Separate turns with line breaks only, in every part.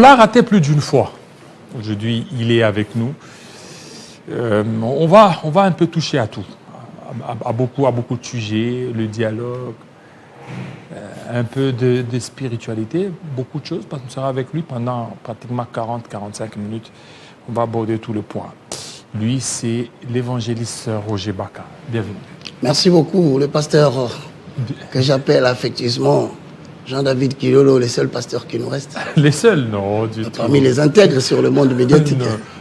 l'a raté plus d'une fois. Aujourd'hui, il est avec nous. On va un peu toucher à tout, à beaucoup de sujets, le dialogue, un peu de spiritualité, beaucoup de choses, parce qu'on sera avec lui pendant pratiquement 40-45 minutes. On va aborder tout le point. Lui, c'est l'évangéliste Roger Baka. Bienvenue.
Merci beaucoup, le pasteur que j'appelle affectueusement Jean-David Kilolo, le seul pasteur qui nous reste.
Les seuls, non, du tout.
Parmi les intègres sur le monde médiatique.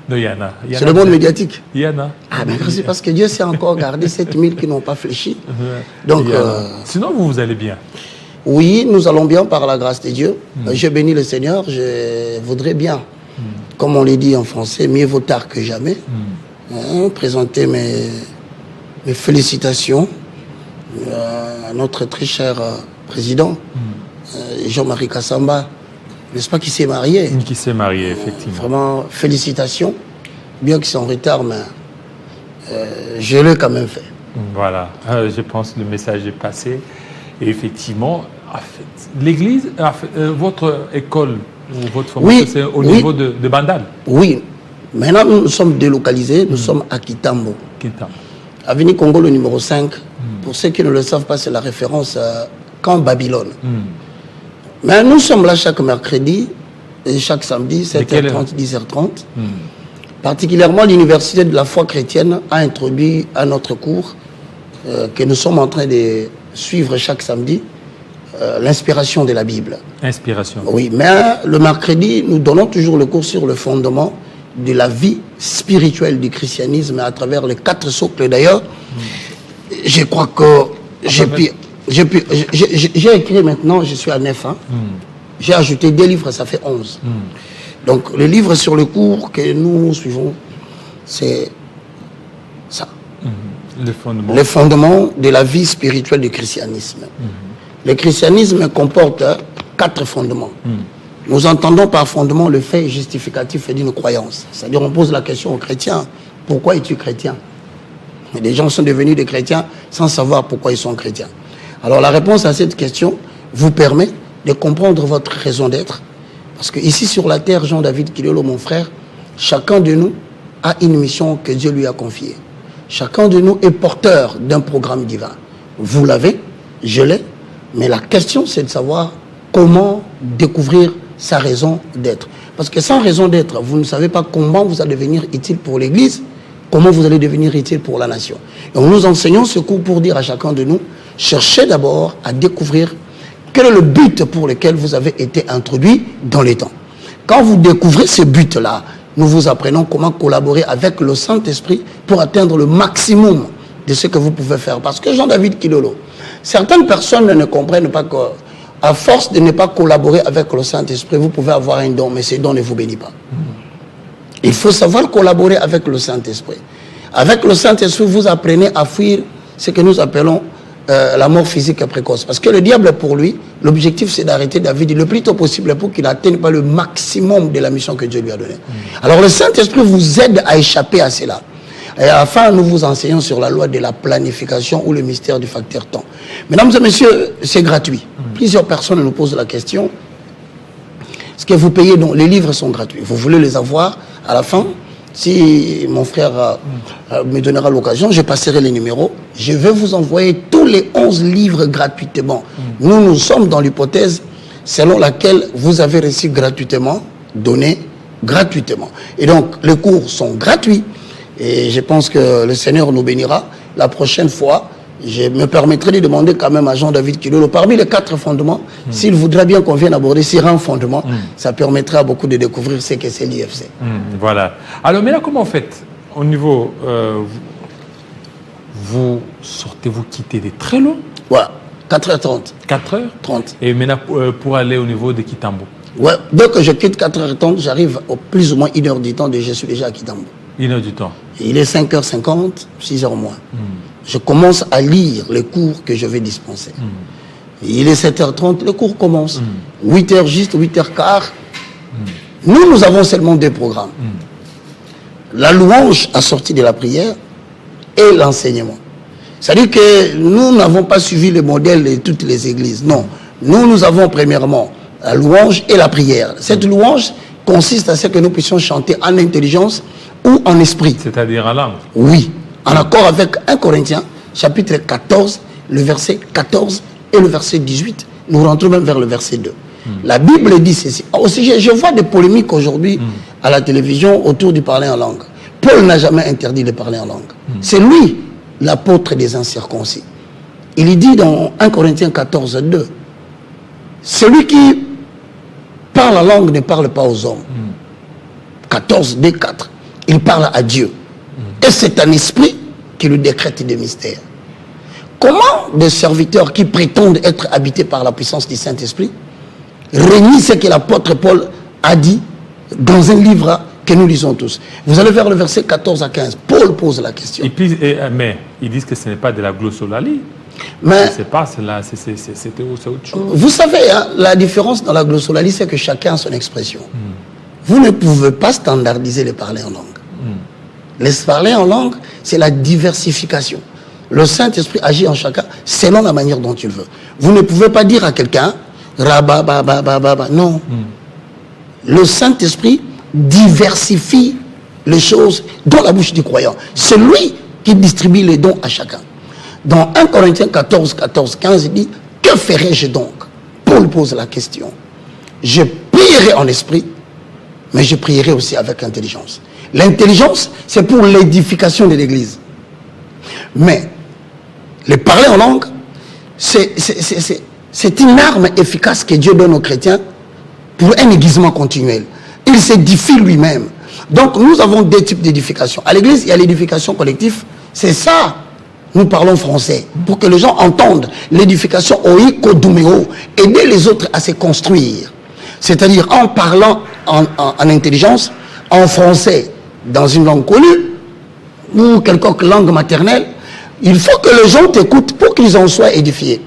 Non, il y en a.
Sur le monde médiatique.
Il y en a.
Ah, mais merci, parce que Dieu sait encore garder 7000 qui n'ont pas fléchi. Donc,
sinon, vous allez bien.
Oui, nous allons bien par la grâce de Dieu. Je bénis le Seigneur, je voudrais bien, comme on le dit en français, mieux vaut tard que jamais, présenter mes félicitations à notre très cher président, Jean-Marie Kassamba, n'est-ce pas, qui s'est marié.
Qui s'est marié, effectivement.
Vraiment, félicitations. Bien que c'est en retard, mais je l'ai quand même fait.
Voilà, je pense que le message est passé. Et effectivement, l'église, votre école ou votre formation, c'est au niveau de Bandal.
Oui. Maintenant, nous sommes délocalisés, nous sommes à Kitambo. Avenue Congo, le numéro 5. Pour ceux qui ne le savent pas, c'est la référence Camp Babylone. Mais nous sommes là chaque mercredi et chaque samedi, 7h30, 10h30. Particulièrement, l'Université de la foi chrétienne a introduit à notre cours que nous sommes en train de suivre chaque samedi, l'inspiration de la Bible.
Inspiration.
Oui, mais le mercredi, nous donnons toujours le cours sur le fondement de la vie spirituelle du christianisme à travers les 4 socles. D'ailleurs, je crois que j'ai écrit maintenant, je suis à 9 ans. J'ai ajouté 2 livres, ça fait 11. Donc, le livre sur le cours que nous suivons, c'est ça. Le fondement de la vie spirituelle du christianisme. Le christianisme comporte 4 fondements. Nous entendons par fondement le fait justificatif d'une croyance. C'est-à-dire, on pose la question aux chrétiens, pourquoi es-tu chrétien? Et des gens sont devenus des chrétiens sans savoir pourquoi ils sont chrétiens. Alors, la réponse à cette question vous permet de comprendre votre raison d'être. Parce que ici sur la terre, Jean-David Kilolo, mon frère, chacun de nous a une mission que Dieu lui a confiée. Chacun de nous est porteur d'un programme divin. Vous l'avez, je l'ai, mais la question c'est de savoir comment découvrir sa raison d'être. Parce que sans raison d'être, vous ne savez pas comment vous allez devenir utile pour l'Église, comment vous allez devenir utile pour la nation. Donc nous enseignons ce cours pour dire à chacun de nous, cherchez d'abord à découvrir quel est le but pour lequel vous avez été introduit dans les temps. Quand vous découvrez ce but-là, nous vous apprenons comment collaborer avec le Saint-Esprit pour atteindre le maximum de ce que vous pouvez faire. Parce que Jean-David Kilolo, certaines personnes ne comprennent pas qu'à force de ne pas collaborer avec le Saint-Esprit, vous pouvez avoir un don, mais ce don ne vous bénit pas. Il faut savoir collaborer avec le Saint-Esprit. Avec le Saint-Esprit, vous apprenez à fuir ce que nous appelons la mort physique précoce. Parce que le diable, pour lui, l'objectif, c'est d'arrêter David le plus tôt possible pour qu'il n'atteigne pas le maximum de la mission que Dieu lui a donnée. Alors, le Saint-Esprit vous aide à échapper à cela. Et à la fin, nous vous enseignons sur la loi de la planification ou le mystère du facteur temps. Mesdames et messieurs, c'est gratuit. Plusieurs personnes nous posent la question. Ce que vous payez, donc, les livres sont gratuits. Vous voulez les avoir à la fin? Si mon frère me donnera l'occasion, je passerai les numéros. Je vais vous envoyer tous les 11 livres gratuitement. Nous sommes dans l'hypothèse selon laquelle vous avez reçu gratuitement, donné gratuitement. Et donc, les cours sont gratuits. Et je pense que le Seigneur nous bénira. La prochaine fois, je me permettrai de demander quand même à Jean-David Kilolo, parmi les 4 fondements, s'il voudrait bien qu'on vienne aborder sur un fondement, ça permettra à beaucoup de découvrir ce que c'est l'IFC.
Voilà. Alors, mais là, comment vous faites au niveau... vous sortez, vous quittez des très longs?
Ouais, 4h30.
4h30. Et maintenant, pour aller au niveau de Kitambo?
Ouais, dès que je quitte 4h30, j'arrive au plus ou moins 1 heure du temps, je suis déjà à Kitambo.
1 heure du temps.
Et il est 5h50, 6h moins. Je commence à lire les cours que je vais dispenser. Et il est 7h30, le cours commence. 8h juste, 8h15. Nous avons seulement 2 programmes. La louange assortie de la prière et l'enseignement. C'est-à-dire que nous n'avons pas suivi le modèle de toutes les églises. Non. Nous avons premièrement la louange et la prière. Cette louange consiste à ce que nous puissions chanter en intelligence ou en esprit.
C'est-à-dire en langue.
Oui, en accord avec 1 Corinthiens, chapitre 14, le verset 14 et le verset 18. Nous rentrons même vers le verset 2. La Bible dit ceci. Aussi, je vois des polémiques aujourd'hui à la télévision autour du parler en langue. Paul n'a jamais interdit de parler en langue. C'est lui, l'apôtre des incirconcis. Il dit dans 1 Corinthiens 14, 2, celui qui parle en langue ne parle pas aux hommes. 14, D 4. Il parle à Dieu. Et c'est un esprit qui lui décrète des mystères. Comment des serviteurs qui prétendent être habités par la puissance du Saint-Esprit renient ce que l'apôtre Paul a dit dans un livre que nous lisons tous? Vous allez vers le verset 14 à 15. Paul pose la question.
Mais ils disent que ce n'est pas de la glossolalie.
Mais
c'est pas cela, c'est autre chose.
Vous savez, hein, la différence dans la glossolalie, c'est que chacun a son expression. Vous ne pouvez pas standardiser les parler en langue. Les parler en langue, c'est la diversification. Le Saint-Esprit agit en chacun selon la manière dont il veut. Vous ne pouvez pas dire à quelqu'un rabababababa. Non. Le Saint-Esprit diversifie les choses dans la bouche du croyant. C'est lui qui distribue les dons à chacun. Dans 1 Corinthiens 14, 14, 15, il dit, que ferai-je donc? Paul pose la question. Je prierai en esprit, mais je prierai aussi avec intelligence. L'intelligence, c'est pour l'édification de l'Église. Mais le parler en langue, c'est une arme efficace que Dieu donne aux chrétiens pour un aiguisement continuel. Il s'édifie lui-même. Donc nous avons deux types d'édification. À l'Église, il y a l'édification collective. C'est ça. Nous parlons français pour que les gens entendent l'édification oikodomeo, aider les autres à se construire. C'est-à-dire en parlant en intelligence, en français, dans une langue connue, ou quelconque langue maternelle, il faut que les gens t'écoutent pour qu'ils en soient édifiés.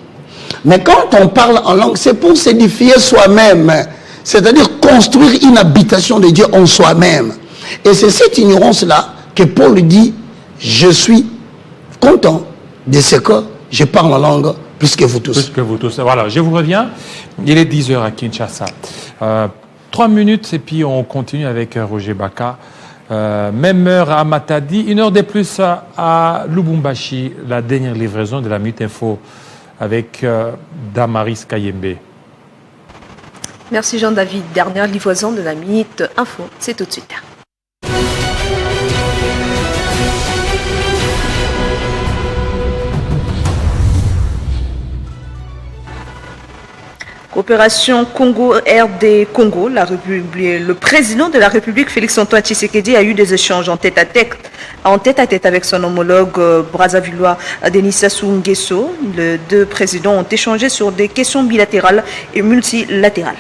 Mais quand on parle en langue, c'est pour s'édifier soi-même. C'est-à-dire construire une habitation de Dieu en soi-même. Et c'est cette ignorance-là que Paul dit, je suis content de ce que je parle en langue plus que vous tous.
Plus que vous tous. Voilà, je vous reviens. Il est 10h à Kinshasa. 3 minutes et puis on continue avec Roger Baka. Même heure à Matadi, 1 heure de plus à Lubumbashi, la dernière livraison de la Minute Info avec Damaris Kayembe.
Merci Jean-David. Dernière livraison de la Minute Info, c'est tout de suite. Coopération Congo-RD Congo, le président de la République Félix-Antoine Tshisekedi a eu des échanges en tête-à-tête avec son homologue brazzavillois Denis Sassou Nguesso. Les deux présidents ont échangé sur des questions bilatérales et multilatérales.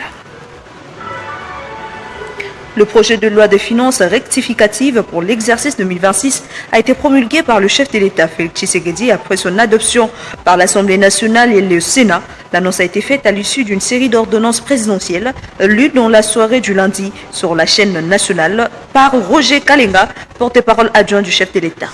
Le projet de loi de finances rectificative pour l'exercice 2026 a été promulgué par le chef de l'État, Félix Tshisekedi, après son adoption par l'Assemblée nationale et le Sénat. L'annonce a été faite à l'issue d'une série d'ordonnances présidentielles lues dans la soirée du lundi sur la chaîne nationale par Roger Kalenga, porte-parole adjoint du chef de l'État.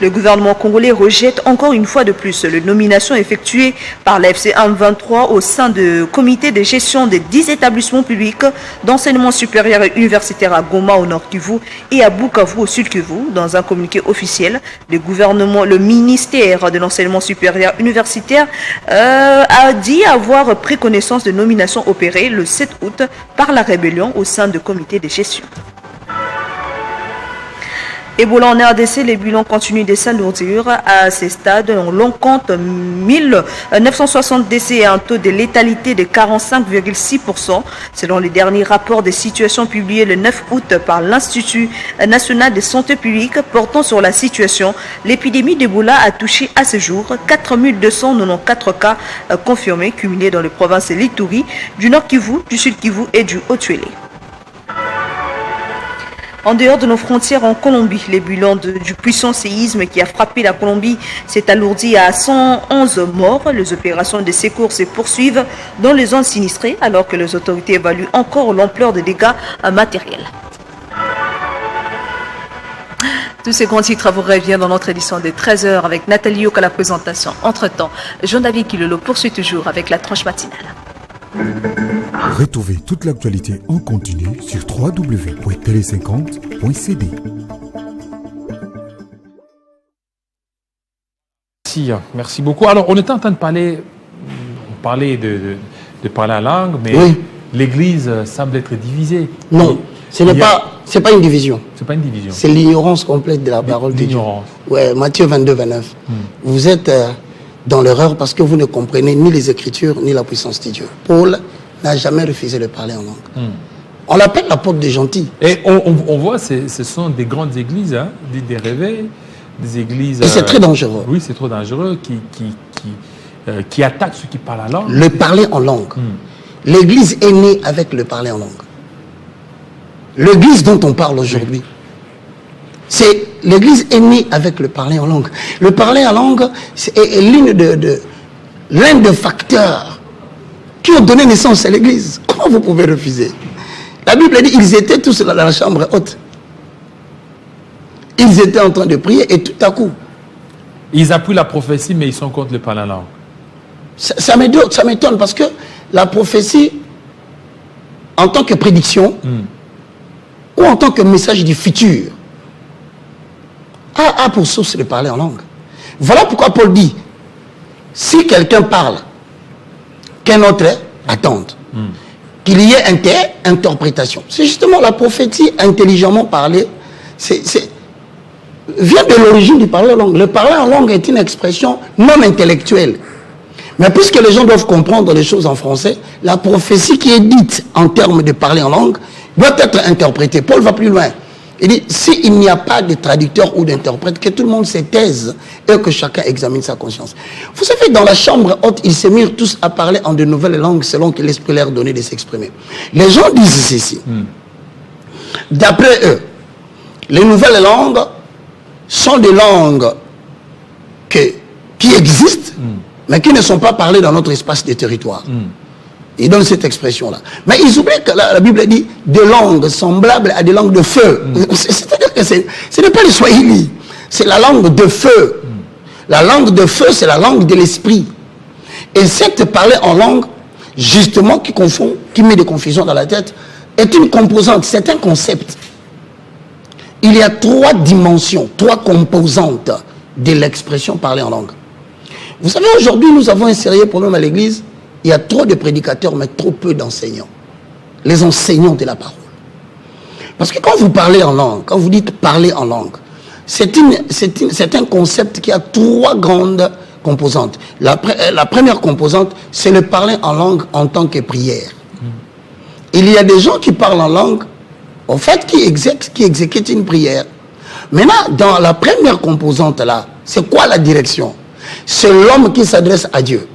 Le gouvernement congolais rejette encore une fois de plus les nominations effectuées par la FC1-23 au sein du comité de gestion des 10 établissements publics d'enseignement supérieur et universitaire à Goma au Nord Kivu et à Bukavu au Sud Kivu. Dans un communiqué officiel, le ministère de l'enseignement supérieur universitaire a dit avoir pris connaissance de nominations opérées le 7 août par la rébellion au sein du comité de gestion. Ebola en RDC, les bilans continuent de s'alourdir. À ces stades, l'on compte 1960 décès et un taux de létalité de 45,6%. Selon les derniers rapports de situation publiés le 9 août par l'Institut national de santé publique portant sur la situation, l'épidémie d'Ebola a touché à ce jour 4294 cas confirmés, cumulés dans les provinces de l'Ituri, du Nord Kivu, du Sud Kivu et du Haut-Tuélé. En dehors de nos frontières en Colombie, les bilans du puissant séisme qui a frappé la Colombie s'est alourdi à 111 morts. Les opérations de secours se poursuivent dans les zones sinistrées alors que les autorités évaluent encore l'ampleur des dégâts matériels. Tous ces grands titres vous reviennent dans notre édition de 13h avec Nathalie Youk à la présentation. Entre-temps, Jean-David Kilolo poursuit toujours avec la tranche matinale.
Retrouvez toute l'actualité en continu sur www.tele50.cd.
Merci beaucoup. Alors, on était en train de parler, de parler la langue, mais
oui.
l'Église semble être divisée.
Non, c'est pas une division.
C'est pas une division.
C'est l'ignorance complète de la parole de Dieu. Ouais, Matthieu 22, 29. Vous êtes dans l'erreur parce que vous ne comprenez ni les Écritures, ni la puissance de Dieu. Paul n'a jamais refusé de parler en langue. On l'appelle l'apôtre des gentils.
Et on voit, ce sont des grandes églises, hein, des réveils, des églises...
Et c'est très dangereux.
Oui, c'est trop dangereux, qui attaquent ceux qui parlent la langue.
Le parler en langue. L'église est née avec le parler en langue. L'église dont on parle aujourd'hui, c'est l'église est née avec le parler en langue. Le parler en langue est l'un des facteurs qui ont donné naissance à l'église. Comment vous pouvez refuser? La Bible dit ils étaient tous dans la chambre haute. Ils étaient en train de prier et tout à coup.
Ils appuient la prophétie, mais ils sont contre le parler en langue.
Ça m'étonne parce que la prophétie, en tant que prédiction, ou en tant que message du futur, a pour source de parler en langue. Voilà pourquoi Paul dit, si quelqu'un parle, qu'un autre attende. Qu'il y ait interprétation. C'est justement la prophétie intelligemment parlée, vient de l'origine du parler en langue. Le parler en langue est une expression non intellectuelle. Mais puisque les gens doivent comprendre les choses en français, la prophétie qui est dite en termes de parler en langue doit être interprétée. Paul va plus loin. Il dit, s'il n'y a pas de traducteur ou d'interprète, que tout le monde se taise et que chacun examine sa conscience. Vous savez, dans la chambre haute, ils se mirent tous à parler en de nouvelles langues selon que l'Esprit leur donnait de s'exprimer. Les gens disent ceci. D'après eux, les nouvelles langues sont des langues qui existent, mais qui ne sont pas parlées dans notre espace de territoire. Ils donnent cette expression-là. Mais ils oublient que la Bible dit des langues semblables à des langues de feu. C'est-à-dire que ce n'est pas le Swahili, c'est la langue de feu. La langue de feu, c'est la langue de l'esprit. Et cette parler en langue, justement, qui met des confusions dans la tête, est une composante, c'est un concept. Il y a 3 dimensions, 3 composantes de l'expression parler en langue. Vous savez, aujourd'hui, nous avons un sérieux problème à l'église. Il y a trop de prédicateurs, mais trop peu d'enseignants. Les enseignants de la parole. Parce que quand vous parlez en langue, quand vous dites parler en langue, c'est un concept qui a 3 grandes composantes. La première composante, c'est le parler en langue en tant que prière. Il y a des gens qui parlent en langue, en fait, qui exécutent une prière. Maintenant, dans la première composante là, c'est quoi la direction? C'est l'homme qui s'adresse à Dieu.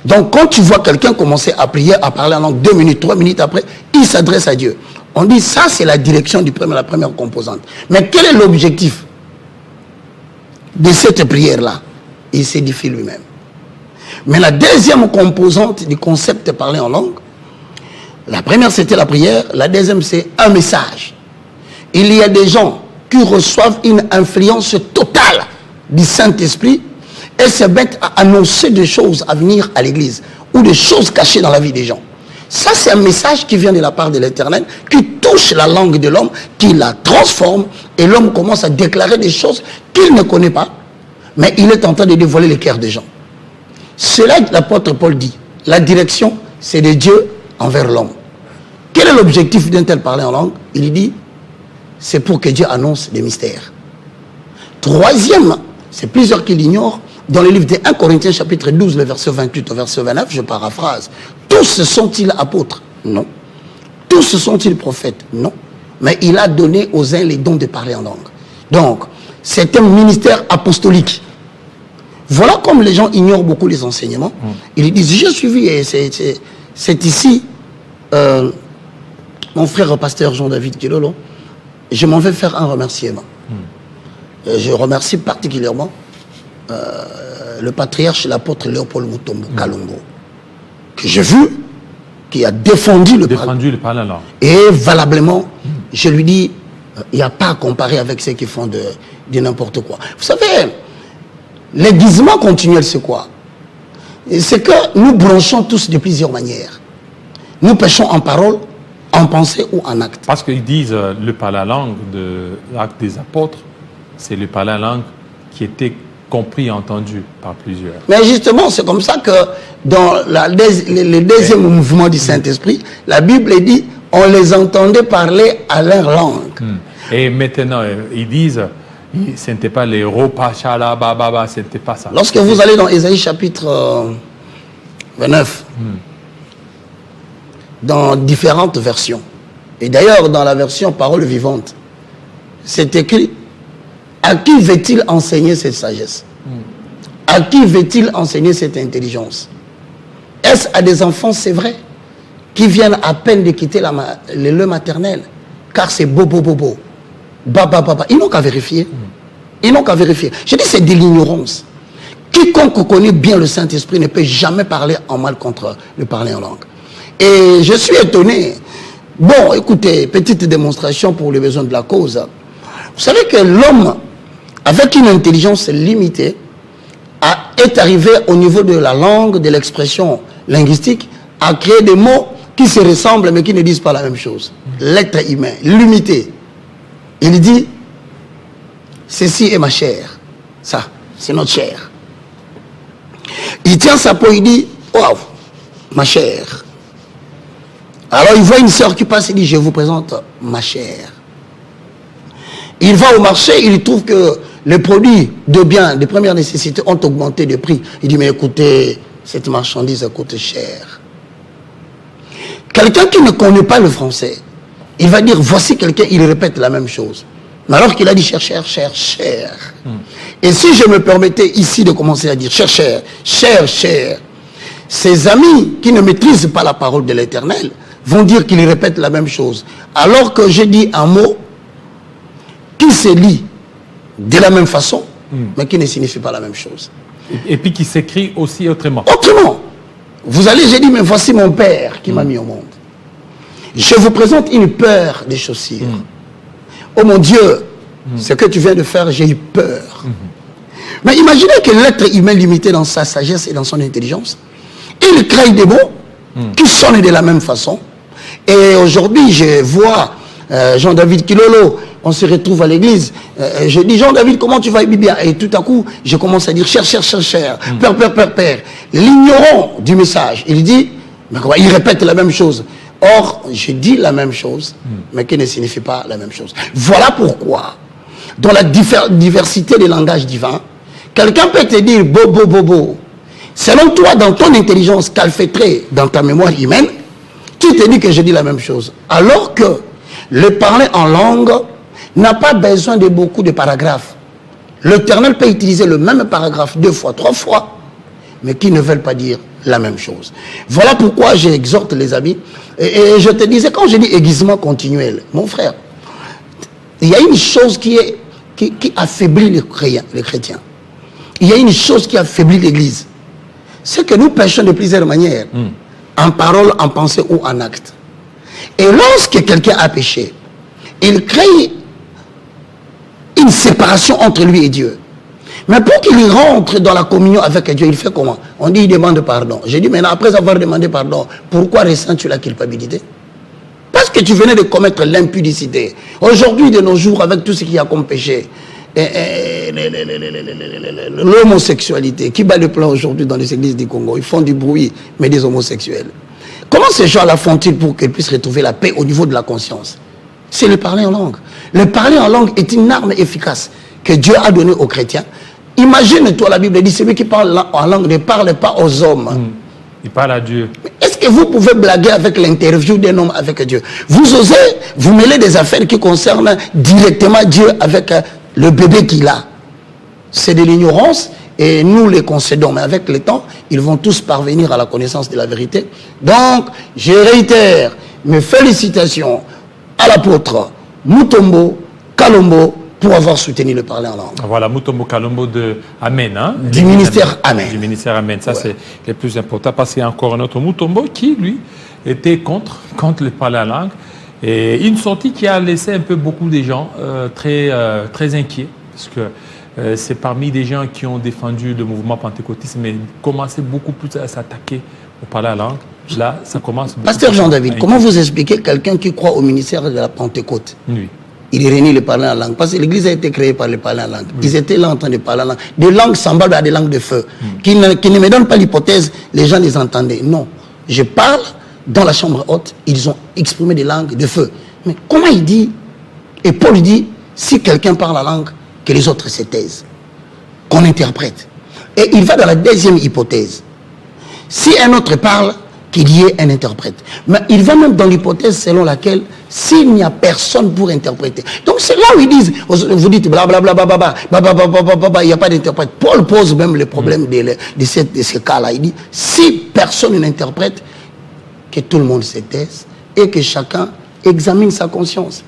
Donc, quand tu vois quelqu'un commencer à prier, à parler en langue, 2 minutes, 3 minutes après, il s'adresse à Dieu. On dit, ça, c'est la direction la première composante. Mais quel est l'objectif de cette prière-là? Il s'édifie lui-même. Mais la deuxième composante du concept de parler en langue, la première, c'était la prière. La deuxième, c'est un message. Il y a des gens qui reçoivent une influence totale du Saint-Esprit et se mettent à annoncer des choses à venir à l'église ou des choses cachées dans la vie des gens. Ça, c'est un message qui vient de la part de l'Éternel, qui touche la langue de l'homme, qui la transforme, et l'homme commence à déclarer des choses qu'il ne connaît pas, mais il est en train de dévoiler les cœurs des gens. C'est là que l'apôtre Paul dit, la direction, c'est de Dieu envers l'homme. Quel est l'objectif d'un tel parler en langue? Il dit, c'est pour que Dieu annonce des mystères. Troisième, c'est plusieurs qui l'ignorent, dans le livre de 1 Corinthiens chapitre 12, le verset 28 au verset 29, je paraphrase. Tous sont-ils apôtres? Non. Tous sont-ils prophètes? Non. Mais il a donné aux uns les dons de parler en langue. Donc, c'est un ministère apostolique. Voilà comme les gens ignorent beaucoup les enseignements. Ils disent, j'ai suivi, et c'est ici, mon frère pasteur Jean-David Kilolo, je m'en vais faire un remerciement. Je remercie particulièrement le patriarche, l'apôtre Léopold Mutombo Kalongo, que j'ai vu, qui a défendu le parler en langue. Et valablement, je lui dis, il n'y a pas à comparer avec ceux qui font de n'importe quoi. Vous savez, l'aiguisement continuel, c'est quoi? C'est que nous branchons tous de plusieurs manières. Nous péchons en parole, en pensée ou en acte.
Parce qu'ils disent le parler en langue de l'acte des apôtres, c'est le parler en langue qui était compris et entendu par plusieurs.
Mais justement, c'est comme ça que dans le deuxième mouvement du Saint-Esprit, la Bible dit on les entendait parler à leur langue.
Et maintenant, ils disent ce n'était pas les ropachala, bababa, ce n'était pas ça.
Lorsque vous allez dans Ésaïe chapitre 29, dans différentes versions, et d'ailleurs dans la version parole vivante, c'est écrit: à qui veut-il enseigner cette sagesse? À qui veut-il enseigner cette intelligence? Est-ce à des enfants, c'est vrai, qui viennent à peine de quitter le lait maternel? Car c'est bobo. Baba. Ils n'ont qu'à vérifier. Ils n'ont qu'à vérifier. Je dis, c'est de l'ignorance. Quiconque connaît bien le Saint-Esprit ne peut jamais parler en mal contre le parler en langue. Et je suis étonné. Bon, écoutez, petite démonstration pour les besoins de la cause. Vous savez que l'homme, avec une intelligence limitée, est arrivé au niveau de la langue, de l'expression linguistique, à créer des mots qui se ressemblent mais qui ne disent pas la même chose. L'être humain, limité. Il dit, ceci est ma chair. Ça, c'est notre chair. Il tient sa peau, il dit, waouh, ma chair. Alors il voit une sœur qui passe, il dit, je vous présente ma chair. Il va au marché, il trouve que les produits de biens, de première nécessité ont augmenté de prix. Il dit, mais écoutez, cette marchandise coûte cher. Quelqu'un qui ne connaît pas le français, il va dire, voici quelqu'un, il répète la même chose. Mais alors qu'il a dit cher. Et si je me permettais ici de commencer à dire cher, ses amis qui ne maîtrisent pas la parole de l'Éternel vont dire qu'il répète la même chose. Alors que je dis un mot qui se lit de la même façon, mais qui ne signifie pas la même chose.
Et puis qui s'écrit aussi autrement.
Autrement. Vous allez, j'ai dit, mais voici mon père qui m'a mis au monde. Je vous présente une paire de chaussures. Oh mon Dieu, ce que tu viens de faire, j'ai eu peur. Mais imaginez que l'être humain limité dans sa sagesse et dans son intelligence, il crée des mots qui sonnent de la même façon. Et aujourd'hui, je vois Jean-David Kilolo, on se retrouve à l'église. Je dis, Jean-David, comment tu vas, bien? Et tout à coup, je commence à dire, cher. Père. L'ignorant du message, il dit, mais quoi, il répète la même chose. Or, je dis la même chose, mais qui ne signifie pas la même chose. Voilà pourquoi, dans la diversité des langages divins, quelqu'un peut te dire bobo. Selon toi, dans ton intelligence calfeutrée, dans ta mémoire humaine, tu te dis que je dis la même chose. Alors que le parler en langue n'a pas besoin de beaucoup de paragraphes. L'Éternel peut utiliser le même paragraphe 2 fois, 3 fois, mais qui ne veulent pas dire la même chose. Voilà pourquoi j'exhorte les amis. Et je te disais, quand je dis aiguisement continuel, mon frère, il y a une chose qui affaiblit les chrétiens. Il y a une chose qui affaiblit l'Église. C'est que nous péchons de plusieurs manières. En parole, en pensée ou en acte. Et lorsque quelqu'un a péché, il crée une séparation entre lui et Dieu. Mais pour qu'il rentre dans la communion avec Dieu, il fait comment? On dit, il demande pardon. J'ai dit, maintenant, après avoir demandé pardon, pourquoi ressens-tu la culpabilité? Parce que tu venais de commettre l'impudicité. Aujourd'hui, de nos jours, avec tout ce qu'il y a comme péché, l'homosexualité, qui bat le plan aujourd'hui dans les églises du Congo, ils font du bruit, mais des homosexuels. Comment ces gens-là font-ils pour qu'ils puissent retrouver la paix au niveau de la conscience? C'est le parler en langue. Le parler en langue est une arme efficace que Dieu a donnée aux chrétiens. Imagine-toi, la Bible dit, celui qui parle en langue ne parle pas aux hommes.
Il parle à Dieu.
Est-ce que vous pouvez blaguer avec l'interview d'un homme avec Dieu? Vous osez vous mêler des affaires qui concernent directement Dieu avec le bébé qu'il a. C'est de l'ignorance et nous les concédons. Mais avec le temps, ils vont tous parvenir à la connaissance de la vérité. Donc, je réitère mes félicitations à l'apôtre Mutombo Kalombo pour avoir soutenu le parler en langue.
Voilà, Mutombo Kalombo de Amen. Hein,
du ministère Amen.
Du ministère Amen. Ça, c'est le plus important parce qu'il y a encore un autre Mutombo qui, lui, était contre le parler en langue. Et une sortie qui a laissé un peu beaucoup de gens très inquiets. Parce que c'est parmi des gens qui ont défendu le mouvement pentecôtiste, mais commençaient beaucoup plus à s'attaquer au parler en langue. Là, ça commence...
Pasteur Jean-David, comment vous expliquez quelqu'un qui croit au ministère de la Pentecôte?
Oui.
Il est réuni de parler en langue. Parce que l'église a été créée par les parler en langue. Oui. Ils étaient là en train de parler en langue. Des langues semblables à des langues de feu. Qui ne me donnent pas l'hypothèse, les gens les entendaient. Non. Je parle dans la chambre haute, ils ont exprimé des langues de feu. Mais comment il dit, et Paul dit, si quelqu'un parle la langue, que les autres se taisent, qu'on interprète. Et il va dans la deuxième hypothèse. Si un autre parle, qu'il y ait un interprète. Mais il va même dans l'hypothèse selon laquelle s'il n'y a personne pour interpréter. Donc c'est là où ils disent, vous dites blablabla, il n'y a pas d'interprète. Paul pose même le problème de ce cas-là. Il dit, si personne n'interprète, que tout le monde se taise et que chacun examine sa conscience.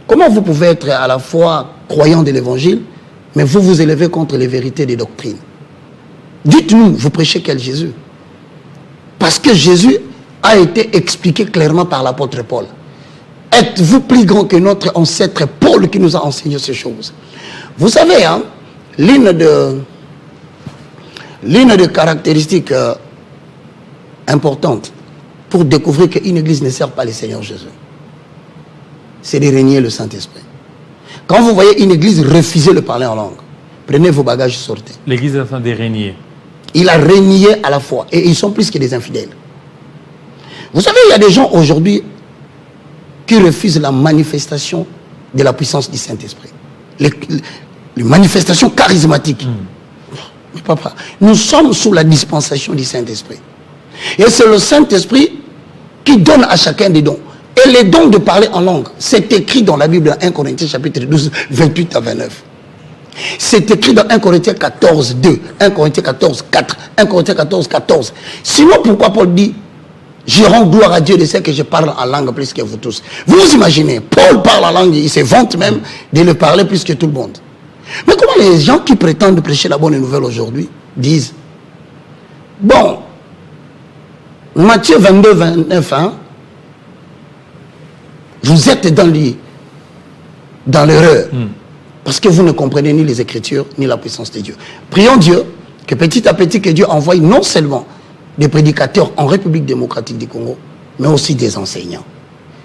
Comment vous pouvez être à la fois croyant de l'évangile, mais vous vous élevez contre les vérités des doctrines? Dites-nous, vous prêchez quel Jésus? Parce que Jésus a été expliqué clairement par l'apôtre Paul. Êtes-vous plus grand que notre ancêtre Paul qui nous a enseigné ces choses? Vous savez, hein, l'une des caractéristiques importantes pour découvrir qu'une église ne sert pas le Seigneur Jésus, c'est de régner le Saint-Esprit. Quand vous voyez une église refuser de parler en langue, prenez vos bagages, sortez.
L'église est en train de régner.
Il a régné à la fois. Et ils sont plus que des infidèles. Vous savez, il y a des gens aujourd'hui qui refusent la manifestation de la puissance du Saint-Esprit. Les manifestations charismatiques. Mais papa, nous sommes sous la dispensation du Saint-Esprit. Et c'est le Saint-Esprit qui donne à chacun des dons. Et les dons de parler en langue, c'est écrit dans la Bible, 1 Corinthiens chapitre 12, 28 à 29. C'est écrit dans 1 Corinthiens 14, 2, 1 Corinthiens 14, 4, 1 Corinthiens 14, 14. Sinon, pourquoi Paul dit, je rends gloire à Dieu de ce que je parle en langue plus que vous tous. Vous vous imaginez, Paul parle en langue, il se vante même de le parler plus que tout le monde. Mais comment les gens qui prétendent prêcher la bonne nouvelle aujourd'hui disent, bon, Matthieu 22, 29, hein, vous êtes dans l'erreur. Parce que vous ne comprenez ni les Écritures, ni la puissance de Dieu. Prions Dieu, que petit à petit, que Dieu envoie non seulement des prédicateurs en République démocratique du Congo, mais aussi des enseignants.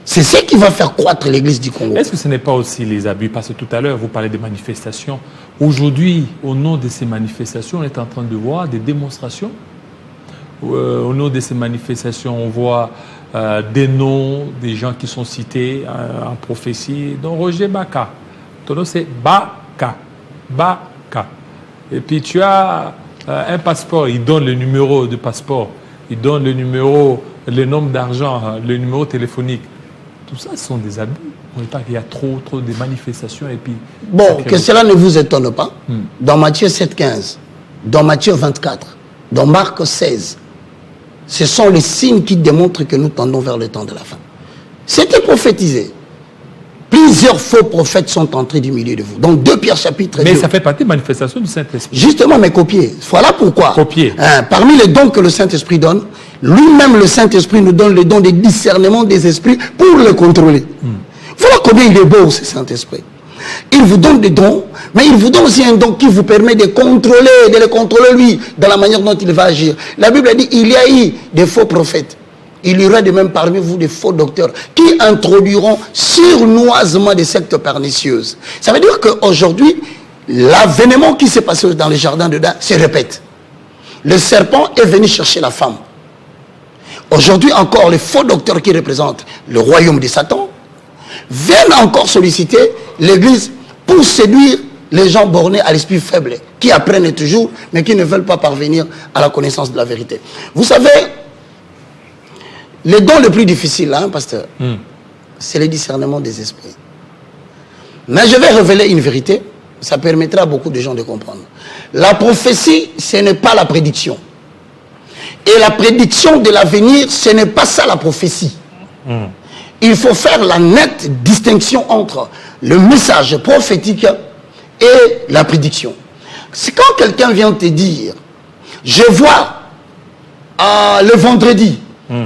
C'est ce qui va faire croître l'église du Congo.
Est-ce que ce n'est pas aussi les abus? Parce que tout à l'heure, vous parlez des manifestations. Aujourd'hui, au nom de ces manifestations, on est en train de voir des démonstrations. Au nom de ces manifestations, on voit des noms, des gens qui sont cités en prophétie, dont Roger Baka. Ton nom, c'est Baka. Baka. Et puis, tu as un passeport. Il donne le numéro de passeport. Il donne le numéro, le nombre d'argent, le numéro téléphonique. Tout ça, ce sont des abus. On ne pas qu'il y a trop de manifestations. Et puis,
bon, que cela ne vous étonne pas. Dans Matthieu 7,15, dans Matthieu 24, dans Marc 16, ce sont les signes qui démontrent que nous tendons vers le temps de la fin. C'était prophétisé. Plusieurs faux prophètes sont entrés du milieu de vous. Donc 2 Pierre chapitre 2.
Mais ça fait partie de manifestation du Saint-Esprit.
Justement, mais copier. Voilà pourquoi.
Copier.
Parmi les dons que le Saint-Esprit donne, lui-même le Saint-Esprit nous donne le don de discernement des esprits pour le contrôler. Voilà combien il est beau ce Saint-Esprit. Il vous donne des dons, mais il vous donne aussi un don qui vous permet de le contrôler lui, dans la manière dont il va agir. La Bible dit, il y a eu des faux prophètes. Il y aura de même parmi vous des faux docteurs qui introduiront surnoisement des sectes pernicieuses. Ça veut dire qu'aujourd'hui, l'avènement qui s'est passé dans le jardin d'Éden se répète. Le serpent est venu chercher la femme. Aujourd'hui encore, les faux docteurs qui représentent le royaume de Satan viennent encore solliciter l'église pour séduire les gens bornés à l'esprit faible, qui apprennent toujours, mais qui ne veulent pas parvenir à la connaissance de la vérité. Vous savez, le don le plus difficile, hein, pasteur, c'est le discernement des esprits. Mais je vais révéler une vérité, ça permettra à beaucoup de gens de comprendre. La prophétie, ce n'est pas la prédiction. Et la prédiction de l'avenir, ce n'est pas ça la prophétie. Il faut faire la nette distinction entre le message prophétique et la prédiction. C'est quand quelqu'un vient te dire, je vois le vendredi,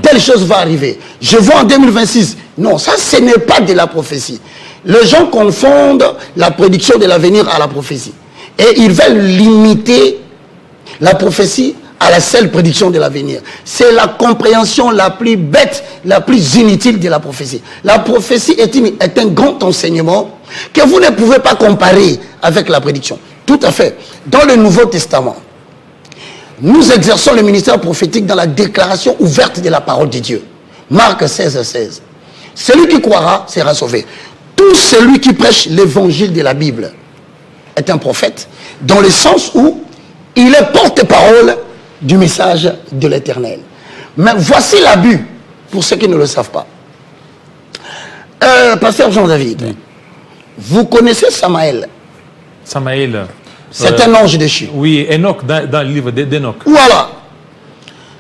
telle chose va arriver. Je vois en 2026. Non, ça, ce n'est pas de la prophétie. Les gens confondent la prédiction de l'avenir à la prophétie. Et ils veulent limiter la prophétie à la seule prédiction de l'avenir. C'est la compréhension la plus bête, la plus inutile de la prophétie. La prophétie est un grand enseignement que vous ne pouvez pas comparer avec la prédiction. Tout à fait. Dans le Nouveau Testament, nous exerçons le ministère prophétique dans la déclaration ouverte de la parole de Dieu. Marc 16, 16. Celui qui croira sera sauvé. Tout celui qui prêche l'évangile de la Bible est un prophète, dans le sens où il est porte-parole du message de l'Éternel. Mais voici l'abus, pour ceux qui ne le savent pas. Pasteur Jean-David, oui. Vous connaissez Samaël?
Samaël.
C'est un ange déchu.
Oui, Enoch, dans le livre d'Enoch.
Voilà.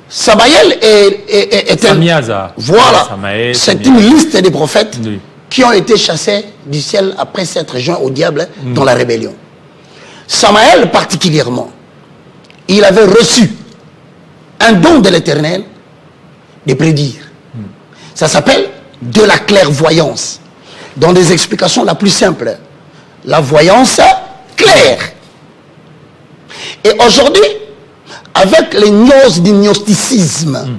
Samaël est
Samiaza.
Voilà. C'est une liste des prophètes,
oui,
qui ont été chassés du ciel après s'être joints au diable dans la rébellion. Samaël particulièrement, il avait reçu un don de l'Éternel de prédire. Ça s'appelle de la clairvoyance. Dans des explications la plus simple, la voyance claire. Et aujourd'hui, avec les gnoses du gnosticisme,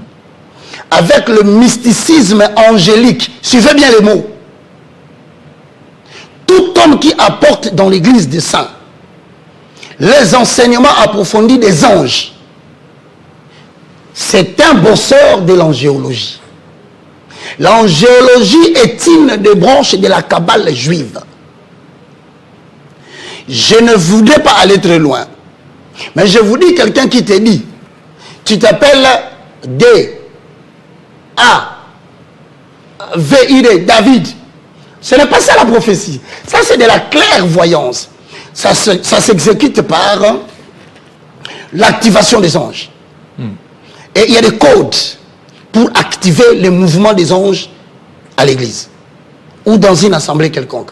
avec le mysticisme angélique, suivez bien les mots. Tout homme qui apporte dans l'église des saints les enseignements approfondis des anges, c'est un bosseur de l'angéologie. L'angéologie est une des branches de la Kabbale juive. Je ne voudrais pas aller très loin, mais je vous dis, quelqu'un qui te dit, tu t'appelles D-A-V-I-D, David. Ce n'est pas ça la prophétie. Ça, c'est de la clairvoyance. Ça s'exécute par l'activation des anges. Et il y a des codes pour activer les mouvements des anges à l'église ou dans une assemblée quelconque.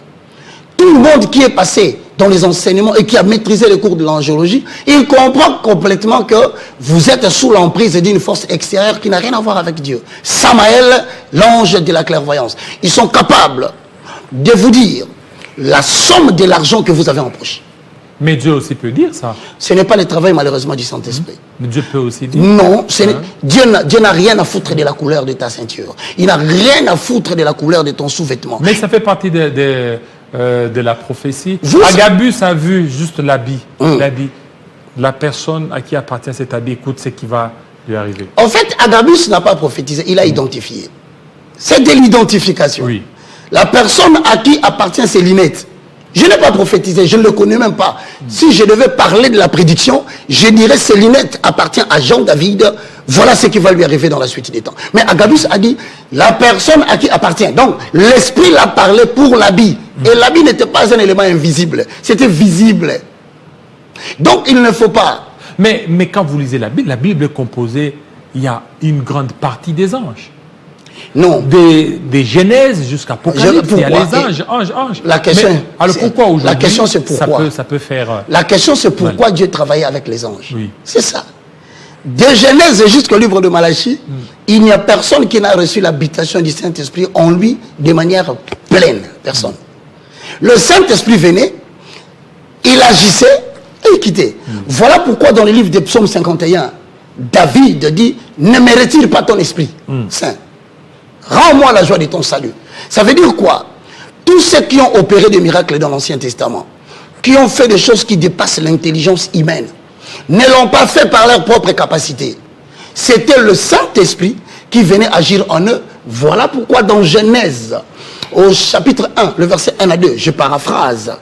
Tout le monde qui est passé dans les enseignements et qui a maîtrisé le cours de l'angéologie, il comprend complètement que vous êtes sous l'emprise d'une force extérieure qui n'a rien à voir avec Dieu. Samaël, l'ange de la clairvoyance. Ils sont capables de vous dire la somme de l'argent que vous avez en poche.
Mais Dieu aussi peut dire ça.
Ce n'est pas le travail malheureusement du Saint-Esprit.
Mais Dieu peut aussi dire.
Non, Dieu n'a rien à foutre de la couleur de ta ceinture. Il n'a rien à foutre de la couleur de ton sous-vêtement.
Mais ça fait partie de la prophétie. Agabus a vu juste l'habit. L'habit. La personne à qui appartient cet habit, écoute ce qui va lui arriver.
En fait, Agabus n'a pas prophétisé, il a identifié. C'est de l'identification.
Oui.
La personne à qui appartient ces lunettes, je n'ai pas prophétisé, je ne le connais même pas. Si je devais parler de la prédiction, je dirais ces lunettes appartiennent à Jean-David, voilà ce qui va lui arriver dans la suite des temps. Mais Agabus a dit, la personne à qui appartient. Donc, l'esprit l'a parlé pour l'habit. Et l'habit n'était pas un élément invisible, c'était visible. Donc, il ne faut pas.
Mais quand vous lisez la Bible est composée, il y a une grande partie des anges.
Non.
Des Genèse jusqu'à Apocalypse, il y a les anges.
La question,
alors pourquoi aujourd'hui?
La question c'est pourquoi.
Ça peut faire.
La question c'est pourquoi Dieu travaillait avec les anges.
Oui.
C'est ça. De Genèse jusqu'au livre de Malachie, il n'y a personne qui n'a reçu l'habitation du Saint-Esprit en lui de manière pleine. Personne. Le Saint-Esprit venait, il agissait et il quittait. Voilà pourquoi dans le livre des Psaumes 51, David dit, ne me retire pas ton esprit saint. Rends-moi la joie de ton salut. Ça veut dire quoi? Tous ceux qui ont opéré des miracles dans l'Ancien Testament, qui ont fait des choses qui dépassent l'intelligence humaine, ne l'ont pas fait par leur propre capacité. C'était le Saint-Esprit qui venait agir en eux. Voilà pourquoi dans Genèse, au chapitre 1, le verset 1 à 2, je paraphrase.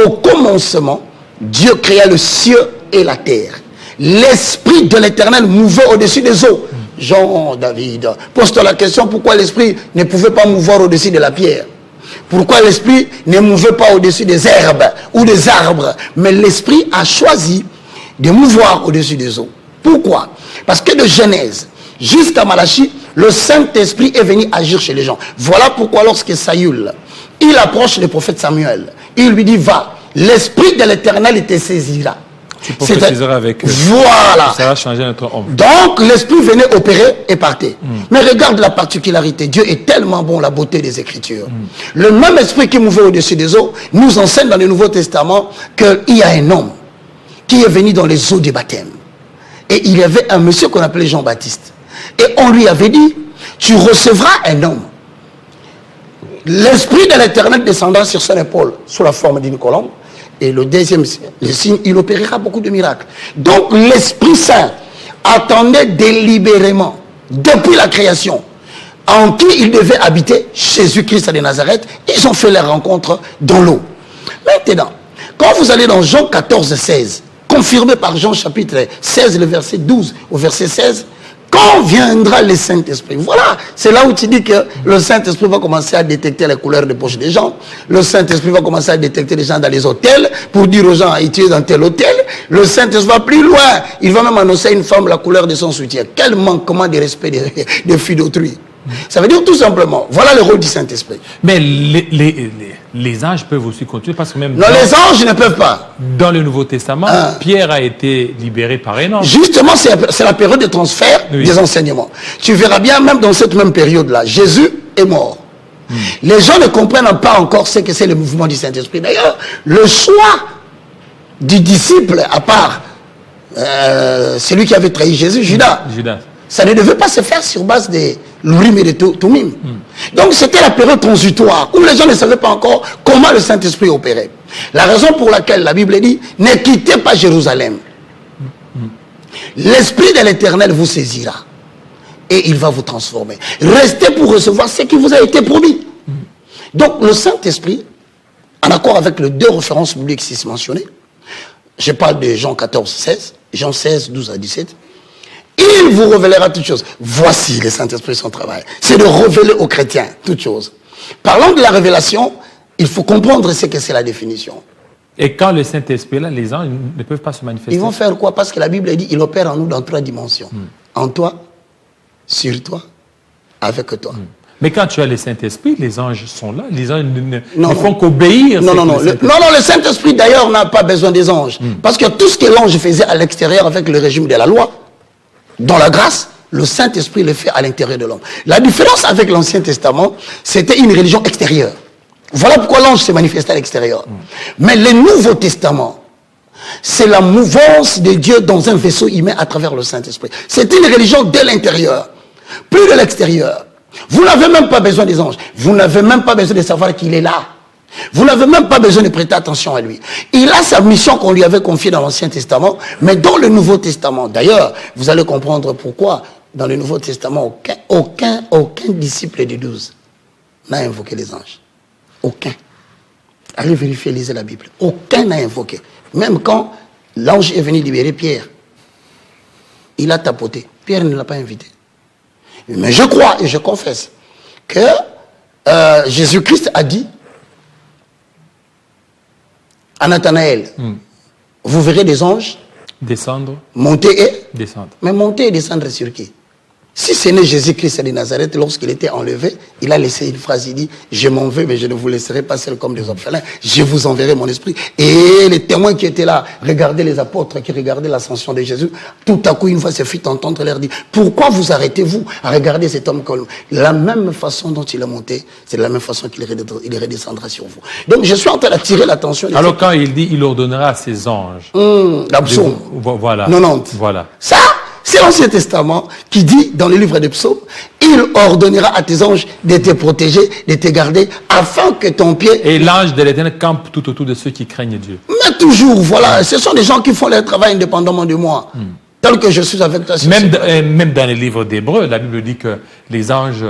Au commencement, Dieu créa le ciel et la terre. L'Esprit de l'Éternel mouvait au-dessus des eaux. Jean-David, pose-toi la question, pourquoi l'esprit ne pouvait pas mouvoir au-dessus de la pierre? Pourquoi l'esprit ne mouvait pas au-dessus des herbes ou des arbres? Mais l'esprit a choisi de mouvoir au-dessus des eaux. Pourquoi? Parce que de Genèse jusqu'à Malachie, le Saint-Esprit est venu agir chez les gens. Voilà pourquoi lorsque Saül, il approche le prophète Samuel, il lui dit, va, l'Esprit de l'Éternel te saisira.
Tu prophétiseras avec eux.
Voilà.
Ça va changer notre homme.
Donc, l'esprit venait opérer et partait. Mais regarde la particularité. Dieu est tellement bon, la beauté des Écritures. Le même esprit qui mouvait au-dessus des eaux nous enseigne dans le Nouveau Testament qu'il y a un homme qui est venu dans les eaux du baptême. Et il y avait un monsieur qu'on appelait Jean-Baptiste. Et on lui avait dit, tu recevras un homme. L'Esprit de l'Éternel descendra sur son épaule sous la forme d'une colombe. Et le deuxième signe, il opérera beaucoup de miracles. Donc l'Esprit Saint attendait délibérément, depuis la création, en qui il devait habiter, Jésus-Christ de Nazareth. Ils ont fait leur rencontre dans l'eau. Maintenant, quand vous allez dans Jean 14, 16, confirmé par Jean chapitre 16, le verset 12 au verset 16, quand viendra le Saint-Esprit? Voilà, c'est là où tu dis que le Saint-Esprit va commencer à détecter les couleurs de poche des gens. Le Saint-Esprit va commencer à détecter les gens dans les hôtels pour dire aux gens, tu es dans tel hôtel. Le Saint-Esprit va plus loin. Il va même annoncer à une femme la couleur de son soutien. Quel manquement de respect des filles d'autrui. Ça veut dire tout simplement, voilà le rôle du Saint-Esprit.
Mais les anges peuvent aussi continuer parce que même...
Non, les anges ne peuvent pas.
Dans le Nouveau Testament, Pierre a été libéré par un ange.
Justement, c'est la période de transfert des enseignements. Tu verras bien, même dans cette même période-là, Jésus est mort. Les gens ne comprennent pas encore ce que c'est le mouvement du Saint-Esprit. D'ailleurs, le choix du disciple, à part celui qui avait trahi Jésus, Judas. Ça ne devait pas se faire sur base des l'urim et des tumim. Donc c'était la période transitoire où les gens ne savaient pas encore comment le Saint-Esprit opérait. La raison pour laquelle la Bible dit, ne quittez pas Jérusalem. L'Esprit de l'Éternel vous saisira et il va vous transformer. Restez pour recevoir ce qui vous a été promis. Donc le Saint-Esprit, en accord avec les deux références bibliques ici mentionnées, je parle de Jean 14, 16, Jean 16, 12 à 17, il vous révélera toutes choses. Voici le Saint-Esprit son travail. C'est de révéler aux chrétiens toutes choses. Parlant de la révélation, il faut comprendre ce que c'est la définition.
Et quand le Saint-Esprit est là, les anges ne peuvent pas se manifester.
Ils vont faire quoi? Parce que la Bible dit, il opère en nous dans 3 dimensions. En toi, sur toi, avec toi.
Mais quand tu as le Saint-Esprit, les anges sont là. Les anges ne font qu'obéir.
Non, le Saint-Esprit d'ailleurs n'a pas besoin des anges. Parce que tout ce que l'ange faisait à l'extérieur avec le régime de la loi, dans la grâce, le Saint-Esprit le fait à l'intérieur de l'homme. La différence avec l'Ancien Testament, c'était une religion extérieure. Voilà pourquoi l'ange s'est manifesté à l'extérieur. Mais le Nouveau Testament, c'est la mouvance de Dieu dans un vaisseau humain à travers le Saint-Esprit. C'est une religion de l'intérieur, plus de l'extérieur. Vous n'avez même pas besoin des anges. Vous n'avez même pas besoin de savoir qu'il est là. Vous n'avez même pas besoin de prêter attention à lui. Il a sa mission qu'on lui avait confiée dans l'Ancien Testament, mais dans le Nouveau Testament. D'ailleurs, vous allez comprendre pourquoi dans le Nouveau Testament, aucun disciple des 12 n'a invoqué les anges. Aucun. Allez vérifier, lisez la Bible. Aucun n'a invoqué. Même quand l'ange est venu libérer Pierre, il a tapoté. Pierre ne l'a pas invité. Mais je crois et je confesse que Jésus-Christ a dit à Nathanaël, vous verrez des anges
descendre,
monter et
descendre.
Mais monter et descendre sur qui? Si ce n'est Jésus-Christ de Nazareth, lorsqu'il était enlevé, il a laissé une phrase, il dit, je m'en vais, mais je ne vous laisserai pas seul comme des orphelins, je vous enverrai mon esprit. Et les témoins qui étaient là, regardaient les apôtres qui regardaient l'ascension de Jésus, tout à coup, une fois se fit entendre leur dire, pourquoi vous arrêtez-vous à regarder cet homme comme la même façon dont il est monté, c'est de la même façon qu'il redescendra sur vous. Donc je suis en train d'attirer l'attention.
Alors quand il dit, il ordonnera à ses anges.
La psaume.
Voilà.
90.
Voilà.
Ça, c'est l'Ancien Testament qui dit dans le livre des psaumes, il ordonnera à tes anges de te protéger, de te garder, afin que ton pied...
Et l'ange de l'Éternel campe tout autour de ceux qui craignent Dieu.
Mais toujours, voilà, ce sont des gens qui font leur travail indépendamment de moi. Tel que je suis avec toi.
Même dans les livres d'Hébreux, la Bible dit que les anges,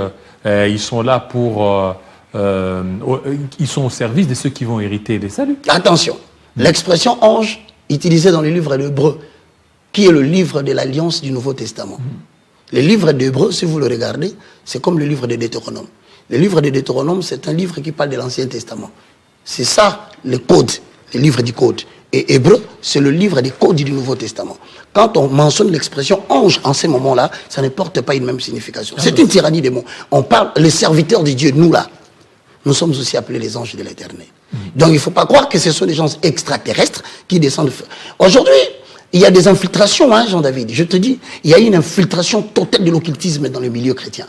ils sont là pour... ils sont au service de ceux qui vont hériter les saluts.
Attention, l'expression ange, utilisée dans les livres d'Hébreux, qui est le livre de l'Alliance du Nouveau Testament. Le livre d'Hébreux, si vous le regardez, c'est comme le livre de Deutéronome. Le livre de Deutéronome, c'est un livre qui parle de l'Ancien Testament. C'est ça, le code, le livre du code. Et Hébreu, c'est le livre des codes du Nouveau Testament. Quand on mentionne l'expression ange en ces moments-là, ça ne porte pas une même signification. C'est une tyrannie des mots. On parle, les serviteurs de Dieu, nous là, nous sommes aussi appelés les anges de l'Éternel. Donc il ne faut pas croire que ce sont des gens extraterrestres qui descendent. Aujourd'hui, il y a des infiltrations, hein, Jean-David. Je te dis, il y a une infiltration totale de l'occultisme dans le milieu chrétien.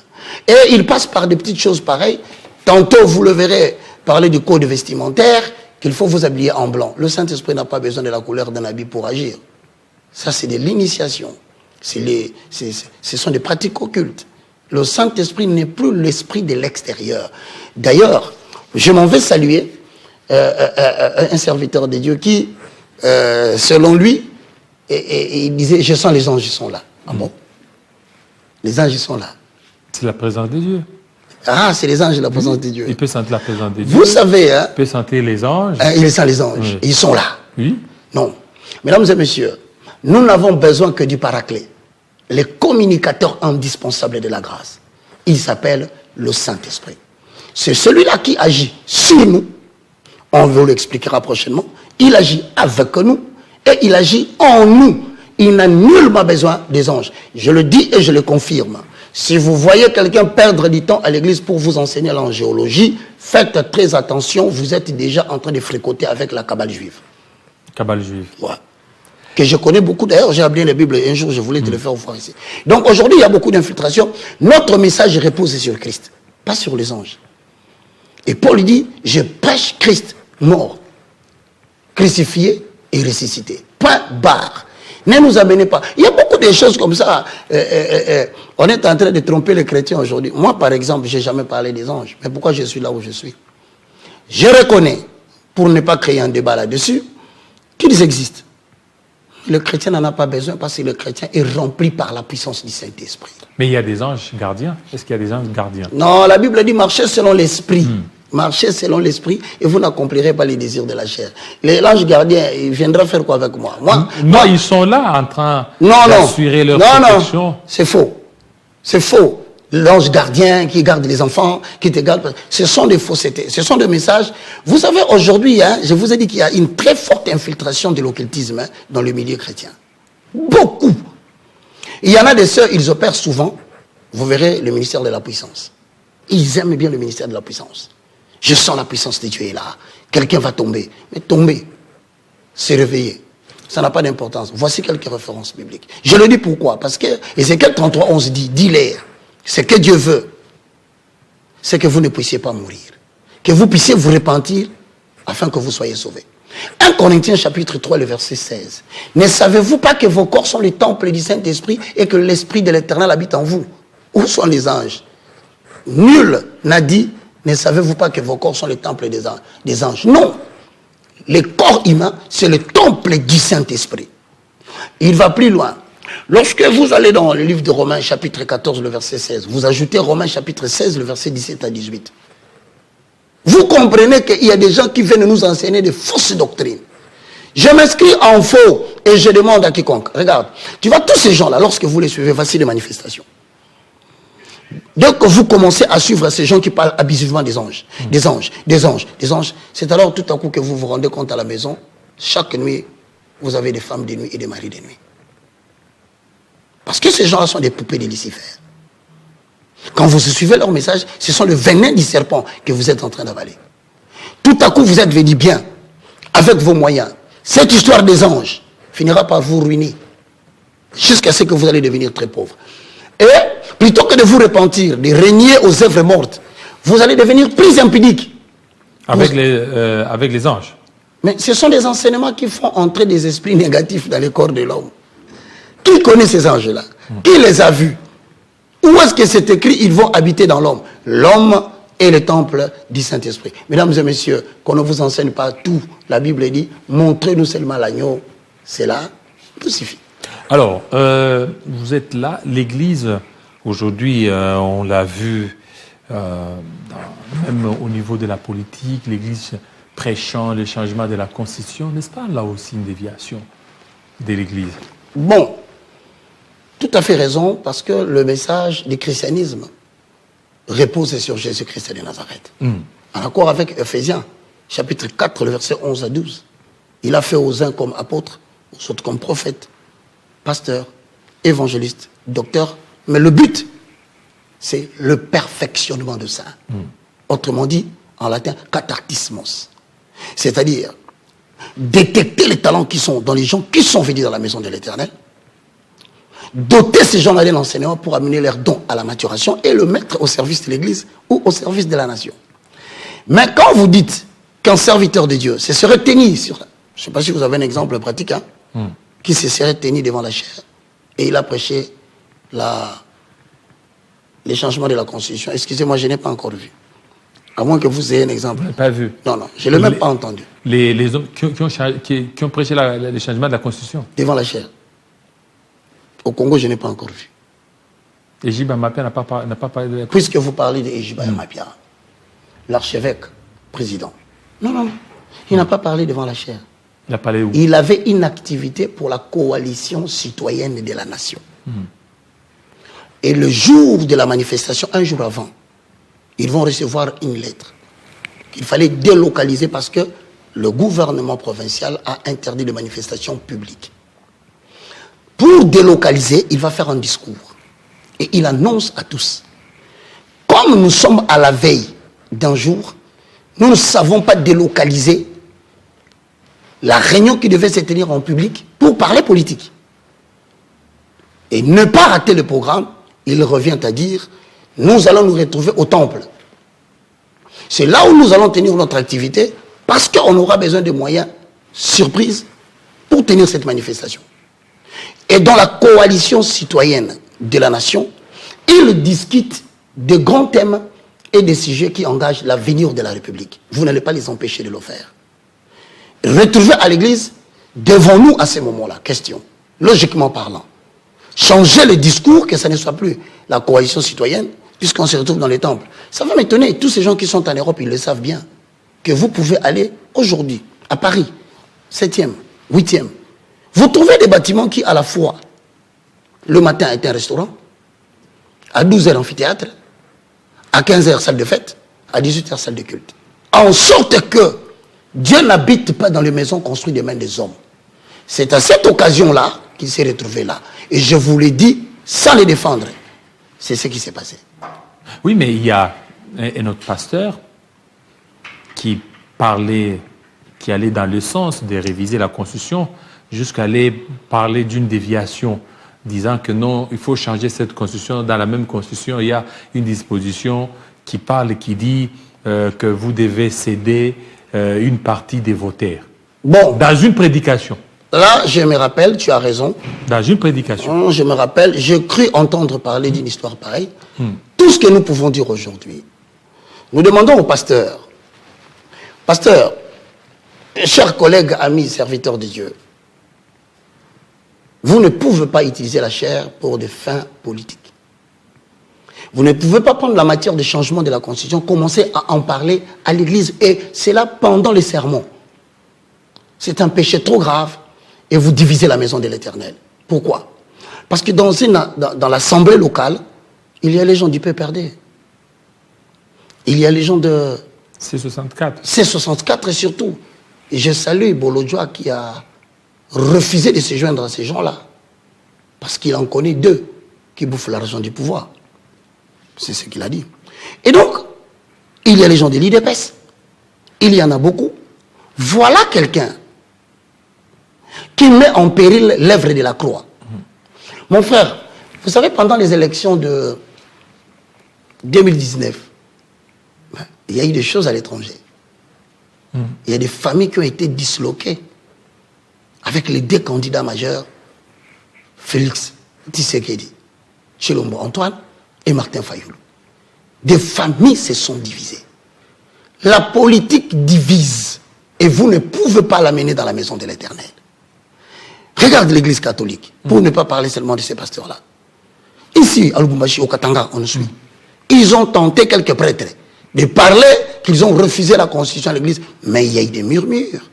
Et il passe par des petites choses pareilles. Tantôt, vous le verrez parler du code vestimentaire, qu'il faut vous habiller en blanc. Le Saint-Esprit n'a pas besoin de la couleur d'un habit pour agir. Ça, c'est de l'initiation. Ce sont des pratiques occultes. Le Saint-Esprit n'est plus l'esprit de l'extérieur. D'ailleurs, je m'en vais saluer un serviteur de Dieu qui, selon lui, il disait, je sens les anges, ils sont là. Ah bon? Les anges, ils sont là.
C'est la présence de Dieu.
Ah, c'est les anges, la présence de Dieu.
Il peut sentir la présence de Dieu.
Vous savez, hein,
Il peut sentir les anges.
Il sent les anges.
Oui.
Ils sont là.
Oui.
Non. Mesdames et messieurs, nous n'avons besoin que du paraclet. Les communicateurs indispensables de la grâce. Il s'appelle le Saint-Esprit. C'est celui-là qui agit sur nous. On vous l'expliquera prochainement. Il agit avec nous et il agit en nous. Il n'a nullement besoin des anges. Je le dis et je le confirme. Si vous voyez quelqu'un perdre du temps à l'église pour vous enseigner l'angéologie, faites très attention, vous êtes déjà en train de fréquenter avec la cabale juive.
Cabale juive.
Ouais. Que je connais beaucoup, d'ailleurs j'ai appelé la Bible, un jour je voulais te le faire voir ici. Donc aujourd'hui il y a beaucoup d'infiltration. Notre message repose sur Christ, pas sur les anges. Et Paul dit, je prêche Christ mort, crucifié et ressuscité. Point barre. Ne nous amenez pas. Il y a beaucoup de choses comme ça. On est en train de tromper les chrétiens aujourd'hui. Moi, par exemple, je n'ai jamais parlé des anges. Mais pourquoi je suis là où je suis? Je reconnais, pour ne pas créer un débat là-dessus, qu'ils existent. Le chrétien n'en a pas besoin parce que le chrétien est rempli par la puissance du Saint-Esprit.
Mais il y a des anges gardiens. Est-ce qu'il y a des anges gardiens?
Non, la Bible dit marchez selon l'esprit. Marchez selon l'esprit et vous n'accomplirez pas les désirs de la chair. L'ange gardien, il viendra faire quoi avec moi?
Non, ils sont là en train d'assurer leur protection.
Non, c'est faux. C'est faux. L'ange gardien qui garde les enfants, qui te garde, ce sont des faussetés, ce sont des messages. Vous savez, aujourd'hui, hein, je vous ai dit qu'il y a une très forte infiltration de l'occultisme hein, dans le milieu chrétien. Beaucoup. Il y en a des sœurs, ils opèrent souvent. Vous verrez le ministère de la puissance. Ils aiment bien le ministère de la puissance. Je sens la puissance de Dieu est là. Quelqu'un va tomber. Mais tomber, c'est réveiller. Ça n'a pas d'importance. Voici quelques références bibliques. Je le dis pourquoi? Parce que Ézéchiel 33, 11 dit, dis-leur, ce que Dieu veut, c'est que vous ne puissiez pas mourir. Que vous puissiez vous repentir afin que vous soyez sauvés. 1 Corinthiens chapitre 3, le verset 16. Ne savez-vous pas que vos corps sont les temples du Saint-Esprit et que l'Esprit de l'Éternel habite en vous? Où sont les anges? Nul n'a dit, ne savez-vous pas que vos corps sont les temples des anges? Non. Le corps humain, c'est le temple du Saint-Esprit. Il va plus loin. Lorsque vous allez dans le livre de Romains, chapitre 14, le verset 16, vous ajoutez Romains, chapitre 16, le verset 17 à 18. Vous comprenez qu'il y a des gens qui viennent nous enseigner de fausses doctrines. Je m'inscris en faux et je demande à quiconque. Regarde, tu vois tous ces gens-là, lorsque vous les suivez, voici les manifestations. Dès que vous commencez à suivre ces gens qui parlent abusivement des anges, des anges, c'est alors tout à coup que vous vous rendez compte à la maison, chaque nuit, vous avez des femmes de nuit et des maris de nuit. Parce que ces gens-là sont des poupées de Lucifer. Quand vous suivez leur message, ce sont le venin du serpent que vous êtes en train d'avaler. Tout à coup, vous êtes venu bien, avec vos moyens. Cette histoire des anges finira par vous ruiner, jusqu'à ce que vous allez devenir très pauvre. Et plutôt que de vous repentir, de régner aux œuvres mortes, vous allez devenir plus impudique.
Avec les anges.
Mais ce sont des enseignements qui font entrer des esprits négatifs dans le corps de l'homme. Qui connaît ces anges-là? Qui les a vus? Où est-ce que c'est écrit? Ils vont habiter dans l'homme. L'homme est le temple du Saint-Esprit. Mesdames et messieurs, qu'on ne vous enseigne pas tout. La Bible dit, montrez-nous seulement l'agneau. C'est là, tout suffit.
Alors, vous êtes là, l'Église, aujourd'hui, on l'a vu, même au niveau de la politique, l'Église prêchant le changement de la Constitution, n'est-ce pas là aussi une déviation de l'Église?
Bon, tout à fait raison, parce que le message du christianisme repose sur Jésus-Christ de Nazareth. En accord avec Ephésiens, chapitre 4, le verset 11 à 12. Il a fait aux uns comme apôtres, aux autres comme prophètes, pasteurs, évangélistes, docteurs. Mais le but, c'est le perfectionnement de ça. Autrement dit, en latin, cathartismos. C'est-à-dire, détecter les talents qui sont dans les gens qui sont venus dans la maison de l'Éternel, doter ces gens-là d'un enseignement pour amener leurs dons à la maturation et le mettre au service de l'Église ou au service de la nation. Mais quand vous dites qu'un serviteur de Dieu se serait tenu sur... Je ne sais pas si vous avez un exemple pratique, hein, qui se serait tenu devant la chair et il a prêché les changements de la Constitution. Excusez-moi, je n'ai pas encore vu. À moins que vous ayez un exemple.
Vous n'avez pas vu?
Non, je ne l'ai même pas entendu.
Les hommes qui ont prêché les changements de la Constitution?
Devant la chair. Au Congo, je n'ai pas encore vu.
Ejib Amapia n'a pas parlé de la...
Puisque vous parlez d'Ejib Amapia, l'archevêque président. Non. Il n'a pas parlé devant la chair.
Il a parlé où?
Il avait une activité pour la coalition citoyenne de la nation. Et le jour de la manifestation, un jour avant, ils vont recevoir une lettre qu'il fallait délocaliser parce que le gouvernement provincial a interdit les manifestations publiques. Pour délocaliser, il va faire un discours. Et il annonce à tous, comme nous sommes à la veille d'un jour, nous ne savons pas délocaliser la réunion qui devait se tenir en public pour parler politique. Et ne pas rater le programme, il revient à dire, nous allons nous retrouver au temple. C'est là où nous allons tenir notre activité parce qu'on aura besoin de moyens surprises pour tenir cette manifestation. Et dans la coalition citoyenne de la nation, ils discutent de grands thèmes et des sujets qui engagent l'avenir de la République. Vous n'allez pas les empêcher de le faire. Retrouver à l'église, devant nous à ce moment-là, question, logiquement parlant, changer le discours, que ce ne soit plus la coalition citoyenne, puisqu'on se retrouve dans les temples. Ça va m'étonner, tous ces gens qui sont en Europe, ils le savent bien, que vous pouvez aller aujourd'hui, à Paris, 7e, 8e, vous trouvez des bâtiments qui, à la fois, le matin est un restaurant, à 12h amphithéâtre, à 15h salle de fête, à 18h salle de culte. En sorte que Dieu n'habite pas dans les maisons construites des mains des hommes. C'est à cette occasion-là qu'il s'est retrouvé là. Et je vous l'ai dit, sans les défendre, c'est ce qui s'est passé.
Oui, mais il y a un autre pasteur qui allait dans le sens de réviser la Constitution, jusqu'à aller parler d'une déviation, disant que non, il faut changer cette Constitution. Dans la même Constitution, il y a une disposition qui parle et qui dit que vous devez céder une partie des votaires.
Bon.
Dans une prédication.
Là, je me rappelle, tu as raison.
Dans une prédication.
Je me rappelle, j'ai cru entendre parler d'une histoire pareille. Tout ce que nous pouvons dire aujourd'hui, nous demandons au pasteur, pasteur, chers collègues, amis, serviteurs de Dieu, vous ne pouvez pas utiliser la chair pour des fins politiques. Vous ne pouvez pas prendre la matière de changement de la Constitution, commencer à en parler à l'Église. Et c'est là pendant les sermons. C'est un péché trop grave et vous divisez la maison de l'Éternel. Pourquoi? Parce que dans l'assemblée locale, il y a les gens du PPRD. Il y a les gens de
C64.
C64 et surtout. Et je salue Bolodjoa qui a refusé de se joindre à ces gens-là. Parce qu'il en connaît deux qui bouffent l'argent du pouvoir. C'est ce qu'il a dit. Et donc, il y a les gens de l'IDPS. Il y en a beaucoup. Voilà quelqu'un qui met en péril l'œuvre de la croix. Mon frère, vous savez, pendant les élections de 2019, il y a eu des choses à l'étranger. Il y a des familles qui ont été disloquées avec les deux candidats majeurs, Félix Tshisekedi, Tshilombo Antoine et Martin Fayoulou. Des familles se sont divisées. La politique divise et vous ne pouvez pas l'amener dans la maison de l'Éternel. Regarde l'Église catholique, pour ne pas parler seulement de ces pasteurs-là. Ici, à Lubumbashi, au Katanga, on nous suit. Ils ont tenté, quelques prêtres, de parler qu'ils ont refusé la Constitution à l'Église, mais il y a eu des murmures.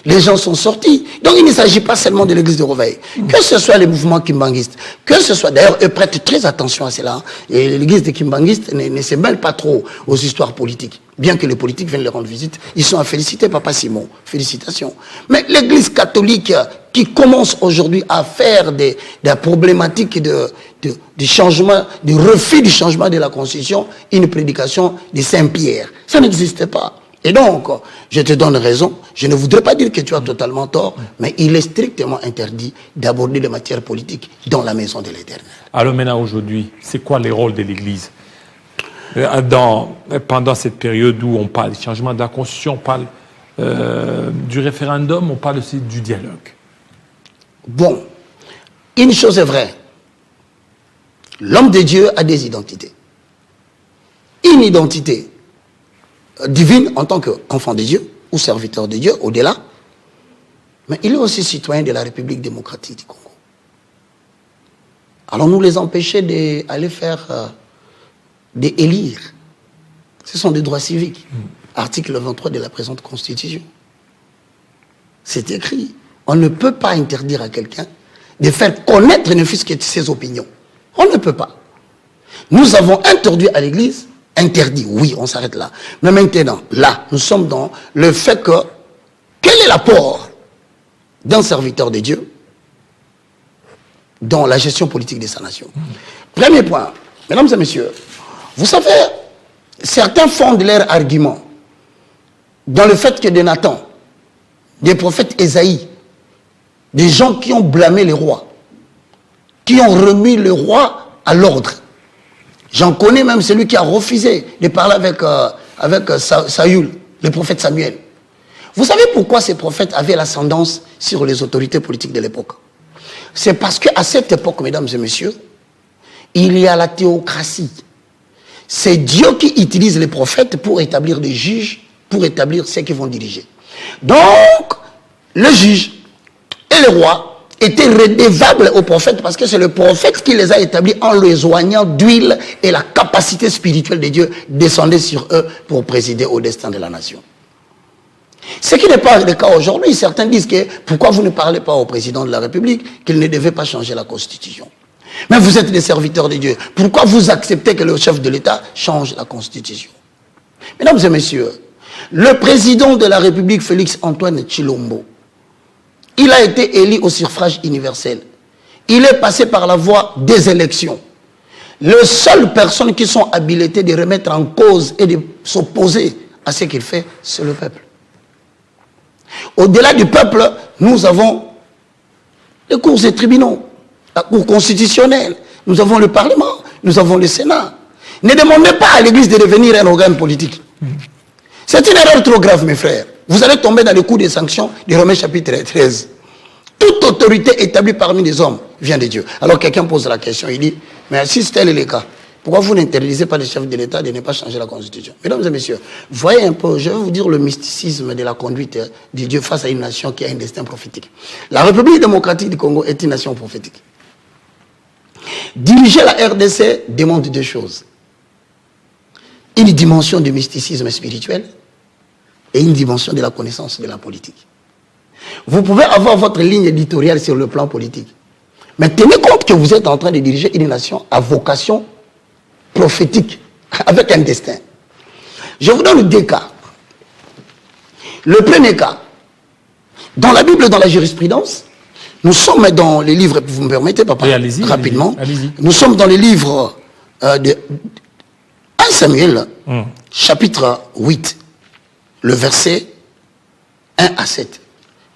Les gens sont sortis. Donc il ne s'agit pas seulement de l'église de Réveil. Que ce soit les mouvements kimbanguistes, que ce soit, d'ailleurs, eux prêtent très attention à cela. Et l'église des kimbanguistes ne se mêle pas trop aux histoires politiques. Bien que les politiques viennent leur rendre visite, ils sont à féliciter, Papa Simon. Félicitations. Mais l'église catholique qui commence aujourd'hui à faire des problématiques de changement, de refus du changement de la Constitution, une prédication de Saint-Pierre. Ça n'existe pas. Et donc, je te donne raison, je ne voudrais pas dire que tu as totalement tort, mais il est strictement interdit d'aborder les matières politiques dans la maison de l'Éternel.
Alors maintenant, aujourd'hui, c'est quoi les rôles de l'Église pendant cette période où on parle du changement de la Constitution, on parle du référendum, on parle aussi du dialogue.
Bon, Une chose est vraie. L'homme de Dieu a des identités. Une identité divine en tant qu'enfant de Dieu ou serviteur de Dieu, au-delà. Mais il est aussi citoyen de la République démocratique du Congo. Alors nous les empêcher d'aller faire des élire. Ce sont des droits civiques. Article 23 de la présente Constitution. C'est écrit. On ne peut pas interdire à quelqu'un de faire connaître ne fût-ce que ses opinions. On ne peut pas. Nous avons interdit à l'Église, interdit, oui, on s'arrête là. Mais maintenant, là, nous sommes dans le fait que, quel est l'apport d'un serviteur de Dieu dans la gestion politique de sa nation? Premier point, mesdames et messieurs, vous savez, certains fondent leur argument dans le fait que de Nathan, des prophètes Ésaïe, des gens qui ont blâmé les rois, qui ont remis le roi à l'ordre. J'en connais même celui qui a refusé de parler avec Saül, le prophète Samuel. Vous savez pourquoi ces prophètes avaient l'ascendance sur les autorités politiques de l'époque? C'est parce qu'à cette époque, mesdames et messieurs, il y a la théocratie. C'est Dieu qui utilise les prophètes pour établir des juges, pour établir ceux qui vont diriger. Donc, le juge et le roi étaient redevables aux prophètes parce que c'est le prophète qui les a établis en les oignant d'huile et la capacité spirituelle de Dieu descendait sur eux pour présider au destin de la nation. Ce qui n'est pas le cas aujourd'hui. Certains disent que pourquoi vous ne parlez pas au président de la République qu'il ne devait pas changer la Constitution. Mais vous êtes des serviteurs de Dieu. Pourquoi vous acceptez que le chef de l'État change la Constitution? Mesdames et messieurs, le président de la République, Félix Antoine Tshilombo, il a été élu au suffrage universel. Il est passé par la voie des élections. Les seules personnes qui sont habilitées de remettre en cause et de s'opposer à ce qu'il fait, c'est le peuple. Au-delà du peuple, nous avons les cours et tribunaux, la Cour constitutionnelle, nous avons le Parlement, nous avons le Sénat. Ne demandez pas à l'Église de devenir un organe politique. C'est une erreur trop grave, mes frères. Vous allez tomber dans le coup des sanctions de Romains chapitre 13. Toute autorité établie parmi les hommes vient de Dieu. Alors quelqu'un pose la question, il dit, mais si tel est le cas, pourquoi vous n'interdisez pas les chefs de l'État de ne pas changer la Constitution? Mesdames et messieurs, voyez un peu, je vais vous dire le mysticisme de la conduite de Dieu face à une nation qui a un destin prophétique. La République démocratique du Congo est une nation prophétique. Diriger la RDC demande deux choses. Une dimension de mysticisme spirituel et une dimension de la connaissance de la politique. Vous pouvez avoir votre ligne éditoriale sur le plan politique, mais tenez compte que vous êtes en train de diriger une nation à vocation prophétique, avec un destin. Je vous donne deux cas. Le premier cas, dans la Bible, dans la jurisprudence, nous sommes dans les livres, vous me permettez, papa,
oui,
rapidement,
allez-y.
Nous sommes dans les livres de 1 Samuel, chapitre 8, le verset 1 à 7.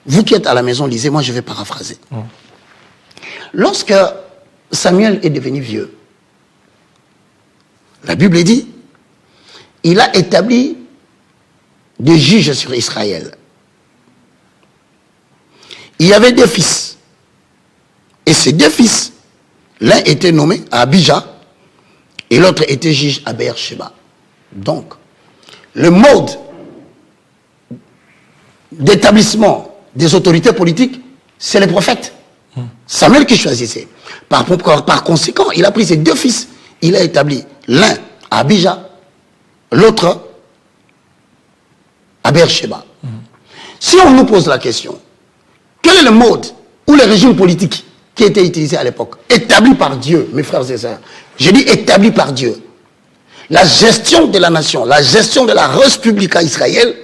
Vous qui êtes à la maison, lisez, moi je vais paraphraser. Lorsque Samuel est devenu vieux, la Bible dit, il a établi des juges sur Israël. Il y avait deux fils. Et ces deux fils, l'un était nommé Abijah et l'autre était juge à Beersheba. Donc, le mode d'établissement des autorités politiques, c'est les prophètes. Samuel qui choisissait. Par conséquent, il a pris ses deux fils, il a établi l'un à Abijah, l'autre à Beersheba. Si on nous pose la question, quel est le mode ou le régime politique qui était utilisé à l'époque, établi par Dieu, mes frères et sœurs? Je dis établi par Dieu. La gestion de la nation, la gestion de la Res Publica Israël,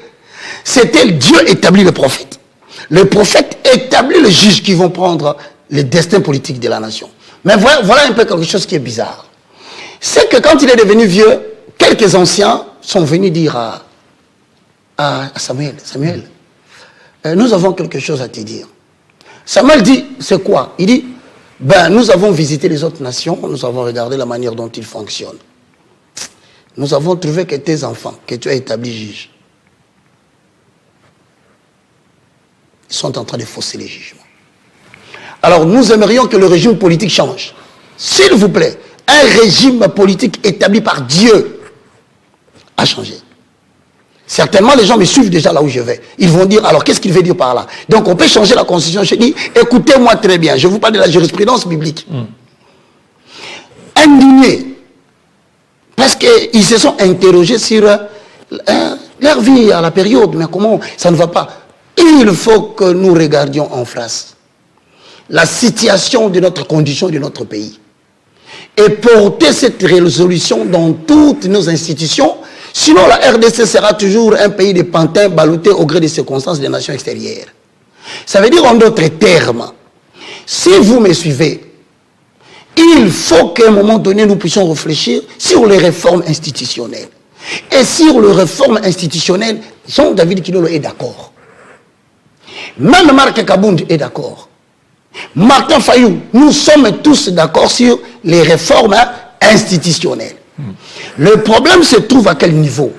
c'était Dieu établit le prophète. Le prophète établit les juges qui vont prendre le destin politique de la nation. Mais voilà un peu quelque chose qui est bizarre. C'est que quand il est devenu vieux, quelques anciens sont venus dire à Samuel, Samuel, nous avons quelque chose à te dire. Samuel dit, c'est quoi? Il dit, ben, nous avons visité les autres nations, nous avons regardé la manière dont ils fonctionnent. Nous avons trouvé que tes enfants, que tu as établis juges, sont en train de fausser les jugements. Alors nous aimerions que le régime politique change. S'il vous plaît, un régime politique établi par Dieu a changé. Certainement, les gens me suivent déjà là où je vais. Ils vont dire, alors qu'est-ce qu'il veut dire par là? Donc on peut changer la constitution. Je dis, écoutez-moi très bien, je vous parle de la jurisprudence biblique. Indignés, parce qu'ils se sont interrogés sur leur vie à la période, mais comment ça ne va pas? Il faut que nous regardions en face la situation de notre condition de notre pays et porter cette résolution dans toutes nos institutions. Sinon, la RDC sera toujours un pays de pantins ballottés au gré des circonstances des nations extérieures. Ça veut dire en d'autres termes, si vous me suivez, il faut qu'à un moment donné, nous puissions réfléchir sur les réformes institutionnelles. Et sur les réformes institutionnelles, Jean-David Kilolo est d'accord. Même Marc Kabound est d'accord. Martin Fayou, nous sommes tous d'accord sur les réformes institutionnelles. Le problème se trouve à quel niveau?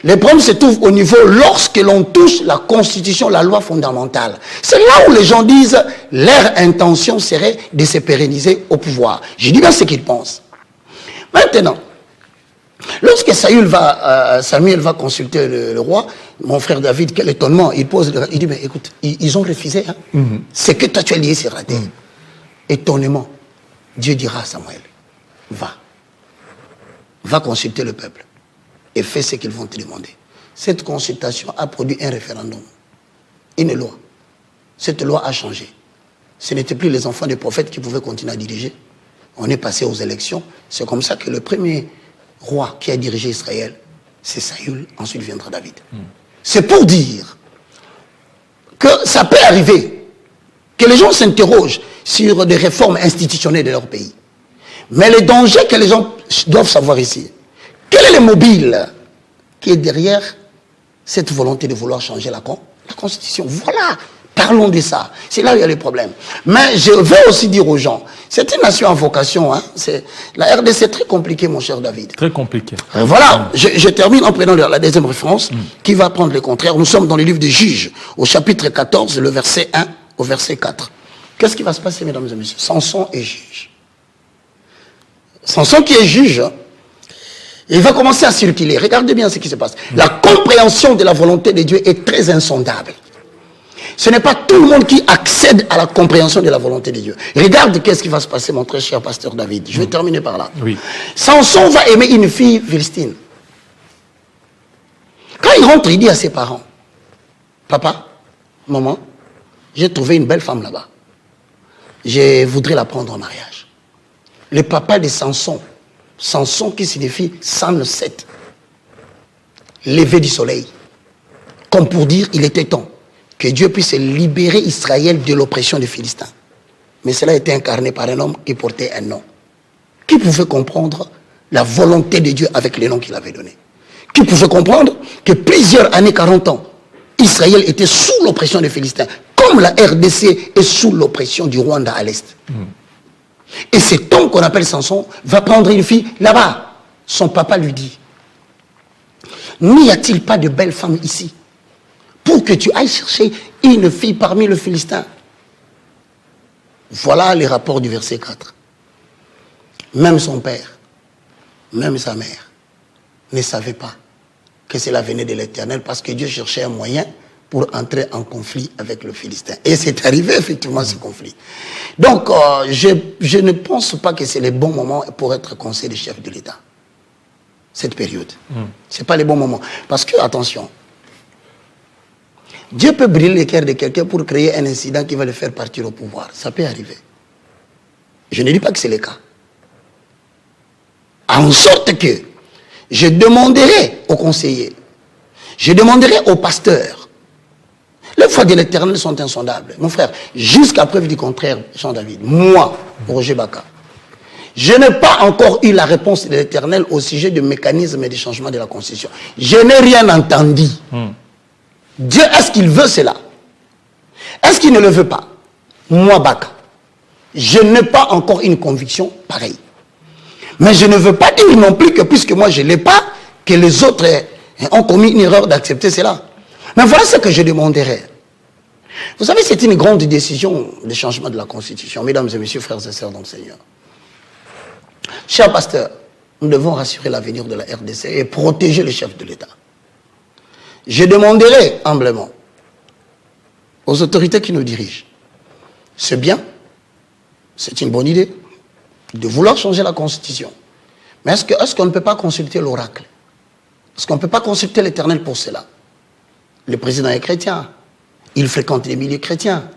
Le problème se trouve au niveau lorsque l'on touche la constitution, la loi fondamentale. C'est là où les gens disent leur intention serait de se pérenniser au pouvoir. Je dis bien ce qu'ils pensent. Maintenant, lorsque Samuel va consulter le roi, mon frère David, quel étonnement, il dit, mais écoute, ils ont refusé. Hein? C'est que toi tu as lié sur la terre. Étonnement, Dieu dira à Samuel, va consulter le peuple et fais ce qu'ils vont te demander. Cette consultation a produit un référendum, une loi. Cette loi a changé. Ce n'étaient plus les enfants des prophètes qui pouvaient continuer à diriger. On est passé aux élections. C'est comme ça que le premier roi qui a dirigé Israël, c'est Saül, ensuite viendra David. C'est pour dire que ça peut arriver que les gens s'interrogent sur des réformes institutionnelles de leur pays. Mais le danger que les gens doivent savoir ici, quel est le mobile qui est derrière cette volonté de vouloir changer la Constitution? Voilà, parlons de ça. C'est là où il y a les problèmes. Mais je veux aussi dire aux gens, c'est une nation en vocation. Hein, la RDC, c'est très compliqué, mon cher David.
Très compliqué.
Voilà, je termine en prenant la deuxième référence, qui va prendre le contraire. Nous sommes dans le livre des Juges, au chapitre 14, le verset 1 au verset 4. Qu'est-ce qui va se passer, mesdames et messieurs? Samson est juge. Samson qui est juge, il va commencer à circuler. Regardez bien ce qui se passe. La compréhension de la volonté de Dieu est très insondable. Ce n'est pas tout le monde qui accède à la compréhension de la volonté de Dieu. Regarde qu'est-ce qui va se passer, mon très cher pasteur David. Je vais terminer par là.
Oui.
Samson va aimer une fille philistine. Quand il rentre, il dit à ses parents, papa, maman, j'ai trouvé une belle femme là-bas. Je voudrais la prendre en mariage. Le papa de Samson, Samson qui signifie 107, lever du soleil, comme pour dire il était temps que Dieu puisse libérer Israël de l'oppression des Philistins. Mais cela était incarné par un homme qui portait un nom. Qui pouvait comprendre la volonté de Dieu avec les noms qu'il avait donnés? Qui pouvait comprendre que plusieurs années, 40 ans, Israël était sous l'oppression des Philistins, comme la RDC est sous l'oppression du Rwanda à l'Est. Et cet homme qu'on appelle Samson va prendre une fille là-bas. Son papa lui dit, n'y a-t-il pas de belles femmes ici pour que tu ailles chercher une fille parmi les Philistins? Voilà les rapports du verset 4. Même son père, même sa mère ne savaient pas que cela venait de l'Éternel, parce que Dieu cherchait un moyen pour entrer en conflit avec le Philistin. Et c'est arrivé effectivement ce conflit. Donc, je ne pense pas que c'est le bon moment pour être conseiller de chef de l'État. Cette période. Ce n'est pas le bon moment. Parce que, attention, Dieu peut brûler le cœur de quelqu'un pour créer un incident qui va le faire partir au pouvoir. Ça peut arriver. Je ne dis pas que c'est le cas. En sorte que je demanderai aux conseillers, je demanderai aux pasteurs. Les foi de l'Éternel sont insondables. Mon frère, jusqu'à preuve du contraire, Jean-David, moi, Roger Baka, je n'ai pas encore eu la réponse de l'Éternel au sujet du mécanisme et du changement de la Constitution. Je n'ai rien entendu. Dieu, est-ce qu'il veut cela? Est-ce qu'il ne le veut pas? Moi, Baka, je n'ai pas encore une conviction pareille. Mais je ne veux pas dire non plus que puisque moi je ne l'ai pas, que les autres ont commis une erreur d'accepter cela. Mais voilà ce que je demanderais. Vous savez, c'est une grande décision de changement de la Constitution, mesdames et messieurs, frères et sœurs dans le Seigneur. Chers pasteurs, nous devons rassurer l'avenir de la RDC et protéger le chef de l'État. Je demanderai humblement aux autorités qui nous dirigent, c'est bien, c'est une bonne idée de vouloir changer la Constitution. Mais est-ce qu'on ne peut pas consulter l'oracle? Est-ce qu'on ne peut pas consulter l'Éternel pour cela? Le président est chrétien, il fréquente les milieux chrétiens.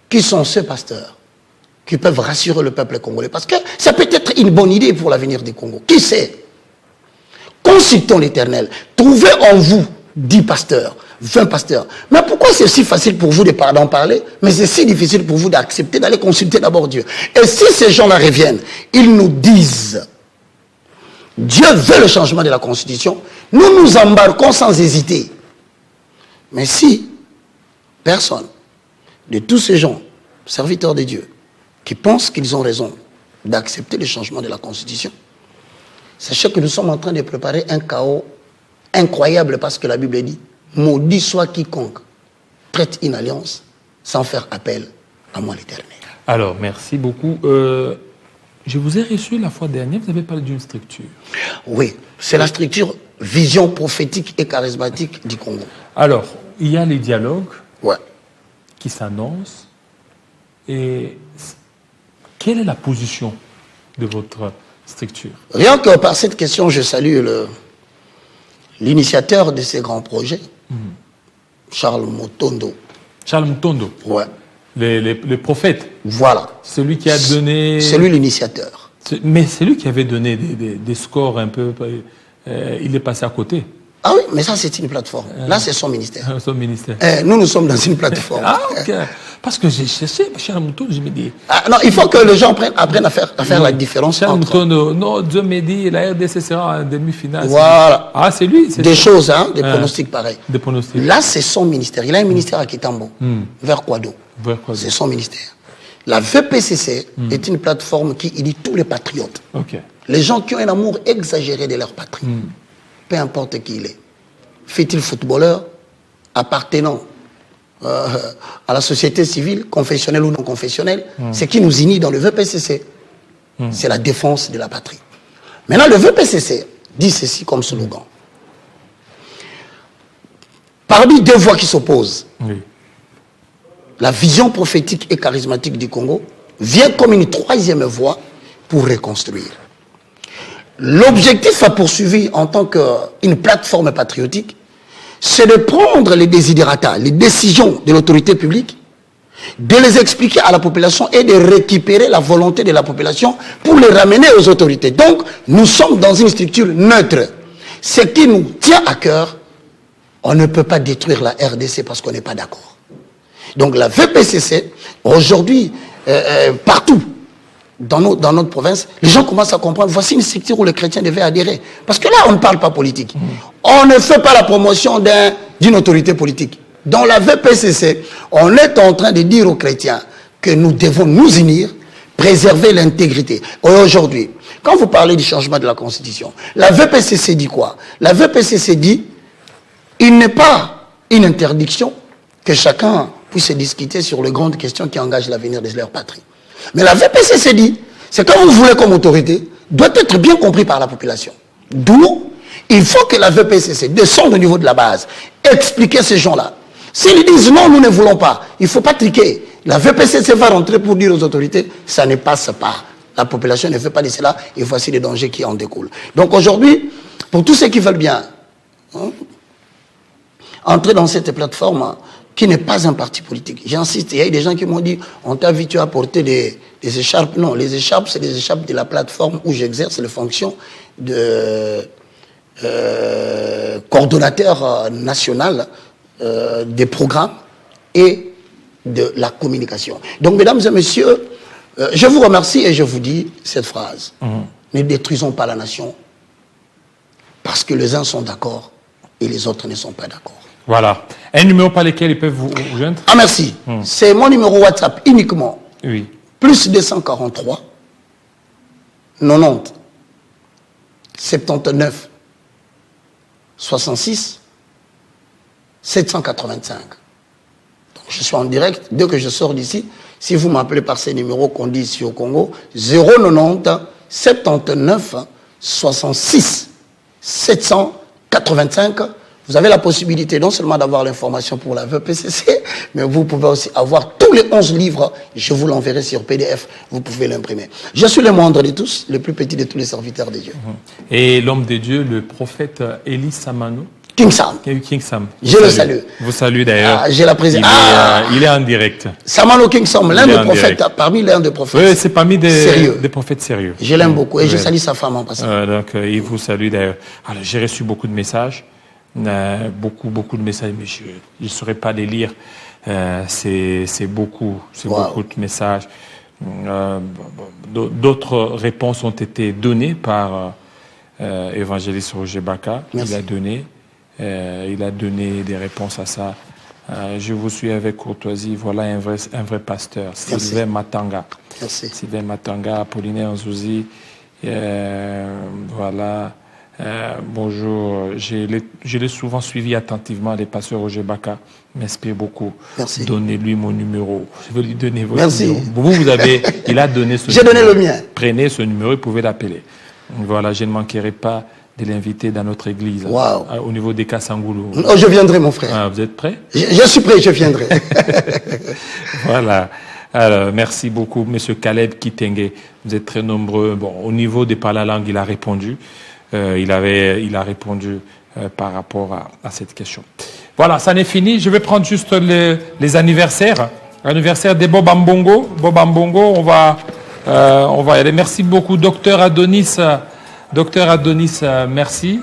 Qui sont ceux pasteurs qui peuvent rassurer le peuple congolais? Parce que ça peut être une bonne idée pour l'avenir du Congo. Qui sait? Consultons l'Éternel. Trouvez en vous 10 pasteurs, 20 pasteurs. Mais pourquoi c'est si facile pour vous d'en parler, mais c'est si difficile pour vous d'accepter, d'aller consulter d'abord Dieu? Et si ces gens-là reviennent, ils nous disent, Dieu veut le changement de la Constitution, nous nous embarquons sans hésiter. Mais si personne de tous ces gens, serviteurs de Dieu, qui pensent qu'ils ont raison d'accepter le changement de la Constitution, sachez que nous sommes en train de préparer un chaos incroyable, parce que la Bible dit, maudit soit quiconque prête une alliance sans faire appel à moi l'Éternel.
Alors, merci beaucoup. Je vous ai reçu la fois dernière, vous avez parlé d'une structure.
Oui, c'est la structure vision prophétique et charismatique du Congo.
Alors, il y a les dialogues
qui
s'annoncent. Et quelle est la position de votre structure?
Rien que par cette question, je salue l'initiateur de ces grands projets, Charles Mutondo.
Charles Mutondo.
Ouais.
Les prophètes.
Voilà.
Celui qui a donné...
C'est lui l'initiateur.
Mais c'est lui qui avait donné des scores un peu... il est passé à côté.
Ah oui, mais ça c'est une plateforme. Là c'est son ministère.
Son ministère.
Nous sommes dans une plateforme.
Ah ok. Parce que j'ai cherché Charles Mutondo, je me dis...
Ah, non, il faut que les gens apprennent à faire la différence
Charles
entre...
Mutondo, non, Dieu m'a dit, la RDC sera en demi-finale.
Voilà.
Ah, c'est lui.
Des choses, hein, des pronostics pareils.
Des pronostics.
Là c'est son ministère. Il a un ministère à Kitambo, vers Kwado. C'est son ministère. La VPCC est une plateforme qui unit tous les patriotes.
Okay.
Les gens qui ont un amour exagéré de leur patrie. Peu importe qui il est. Fait-il footballeur, appartenant à la société civile, confessionnelle ou non confessionnelle, ce qui nous unit dans le VPCC, c'est la défense de la patrie. Maintenant, le VPCC dit ceci comme slogan. Parmi deux voix qui s'opposent, la vision prophétique et charismatique du Congo vient comme une troisième voie pour reconstruire. L'objectif à poursuivre en tant qu'une plateforme patriotique, c'est de prendre les désidérata, les décisions de l'autorité publique, de les expliquer à la population et de récupérer la volonté de la population pour les ramener aux autorités. Donc, nous sommes dans une structure neutre. Ce qui nous tient à cœur, on ne peut pas détruire la RDC parce qu'on n'est pas d'accord. Donc la VPCC, aujourd'hui, partout, dans notre province, les gens commencent à comprendre, voici une structure où les chrétiens devaient adhérer. Parce que là, on ne parle pas politique. On ne fait pas la promotion d'une autorité politique. Dans la VPCC, on est en train de dire aux chrétiens que nous devons nous unir, préserver l'intégrité. Aujourd'hui, quand vous parlez du changement de la Constitution, la VPCC dit quoi? La VPCC dit, il n'est pas une interdiction que chacun puisse discuter sur les grandes questions qui engagent l'avenir de leur patrie. Mais la VPCC dit, c'est quand vous voulez comme autorité, doit être bien compris par la population. D'où, il faut que la VPCC descende au niveau de la base, expliquer ces gens-là. S'ils disent non, nous ne voulons pas, il ne faut pas triquer. La VPCC va rentrer pour dire aux autorités, ça ne passe pas. La population ne fait pas de cela, et voici les dangers qui en découlent. Donc aujourd'hui, pour tous ceux qui veulent bien entrer dans cette plateforme, qui n'est pas un parti politique. J'insiste, il y a eu des gens qui m'ont dit, on t'a habitué à porter des écharpes. Non, les écharpes, c'est les écharpes de la plateforme où j'exerce les fonctions de coordonnateur national des programmes et de la communication. Donc, mesdames et messieurs, je vous remercie et je vous dis cette phrase. Ne détruisons pas la nation parce que les uns sont d'accord et les autres ne sont pas d'accord.
Voilà. Un numéro par lequel ils peuvent vous joindre?
Ah, merci. C'est mon numéro WhatsApp uniquement.
Oui.
Plus 243 90 79 66 785. Donc, je suis en direct. Dès que je sors d'ici, si vous m'appelez par ces numéros qu'on dit ici au Congo, 090 79 66 785, vous avez la possibilité non seulement d'avoir l'information pour la VPCC, mais vous pouvez aussi avoir tous les 11 livres. Je vous l'enverrai sur PDF. Vous pouvez l'imprimer. Je suis le moindre de tous, le plus petit de tous les serviteurs de Dieu.
Et l'homme de Dieu, le prophète Élie Samano.
King Sam.
King Sam.
Je le salue.
Vous salue d'ailleurs.
J'ai la présidence.
Il est en direct.
Samano King Sam, l'un des prophètes, parmi l'un des prophètes.
Oui, c'est parmi des prophètes sérieux.
Je l'aime beaucoup et je salue sa femme en passant.
Donc, il vous salue d'ailleurs. Alors, j'ai reçu beaucoup de messages. Beaucoup de messages, mais je ne saurais pas les lire. C'est beaucoup de messages. D'autres réponses ont été données par évangéliste Roger Baka.
Merci.
Il a donné des réponses à ça. Je vous suis avec courtoisie. Voilà un vrai pasteur. Sylvain Matanga.
Merci.
Sylvain Matanga, Apollinaire Nzouzi. Voilà. Bonjour. Je l'ai souvent suivi attentivement. Les pasteurs Roger Baka m'inspire beaucoup.
Merci.
Donnez-lui mon numéro. Je vais lui donner votre
Merci.
numéro. Il a donné ce numéro.
J'ai donné le mien.
Prenez ce numéro, vous pouvez l'appeler. Voilà, je ne manquerai pas de l'inviter dans notre église.
Wow.
Au niveau des Kassangoulou.
Oh, je viendrai, mon frère.
Vous êtes prêts?
Je suis prêt, je viendrai.
Voilà. Alors, merci beaucoup, Monsieur Caleb Kitenge. Vous êtes très nombreux. Bon, au niveau des parler la langue, il a répondu. Il a répondu par rapport à cette question. Voilà, ça n'est fini. Je vais prendre juste les anniversaires. Anniversaire des Bob Ambongo. Bob Ambongo, on va y aller. Merci beaucoup, Docteur Adonis. Docteur Adonis, merci.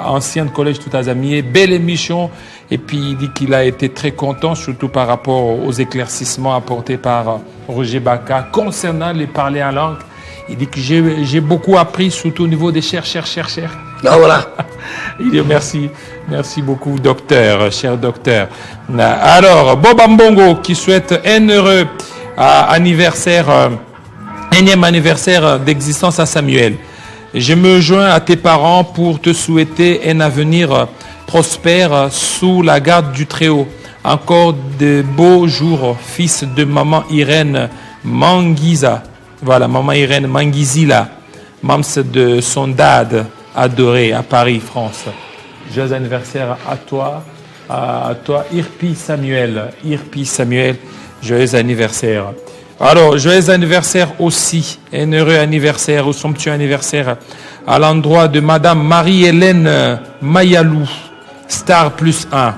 Ancien de collège tout azamier. Belle émission. Et puis, il dit qu'il a été très content, surtout par rapport aux éclaircissements apportés par Roger Baka concernant les parler en langue. Il dit que j'ai beaucoup appris, surtout au niveau des cher.
Ah, voilà.
Il dit merci beaucoup, docteur, cher docteur. Alors, Bob Ambongo qui souhaite un heureux énième anniversaire d'existence à Samuel. Je me joins à tes parents pour te souhaiter un avenir prospère sous la garde du Très-Haut. Encore de beaux jours, fils de maman Irène Manguiza. Voilà, maman Irène Manguizila, mams de son dad adoré à Paris, France. Joyeux anniversaire à toi, Irpi Samuel, joyeux anniversaire. Alors, joyeux anniversaire aussi, un heureux anniversaire, au somptueux anniversaire à l'endroit de Madame Marie-Hélène Mayalou, Star plus 1,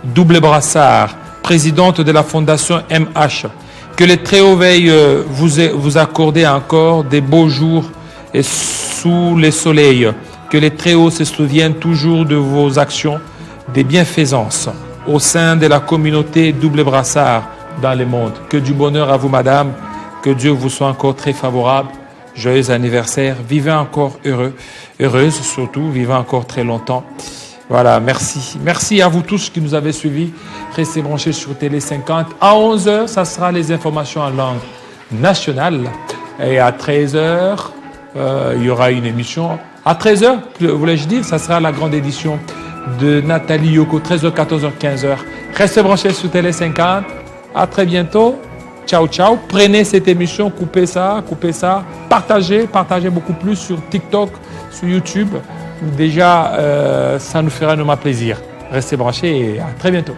double brassard, présidente de la Fondation MH. Que les Très-Hauts veillent vous accorder encore des beaux jours et sous les soleils. Que les Très-Hauts se souviennent toujours de vos actions, des bienfaisances au sein de la communauté double brassard dans le monde. Que du bonheur à vous, madame. Que Dieu vous soit encore très favorable. Joyeux anniversaire. Vivez encore heureuse surtout. Vivez encore très longtemps. Voilà, merci. Merci à vous tous qui nous avez suivis. Restez branchés sur Télé 50. À 11h, ça sera les informations en langue nationale. Et à 13h, il y aura une émission. À 13h, voulais-je dire, ça sera la grande édition de Nathalie Yoko. 13h, 14h, 15h. Restez branchés sur Télé 50. À très bientôt. Ciao, ciao. Prenez cette émission, coupez ça. Partagez beaucoup plus sur TikTok, sur YouTube. Déjà, ça nous fera énormément plaisir. Restez branchés et à très bientôt.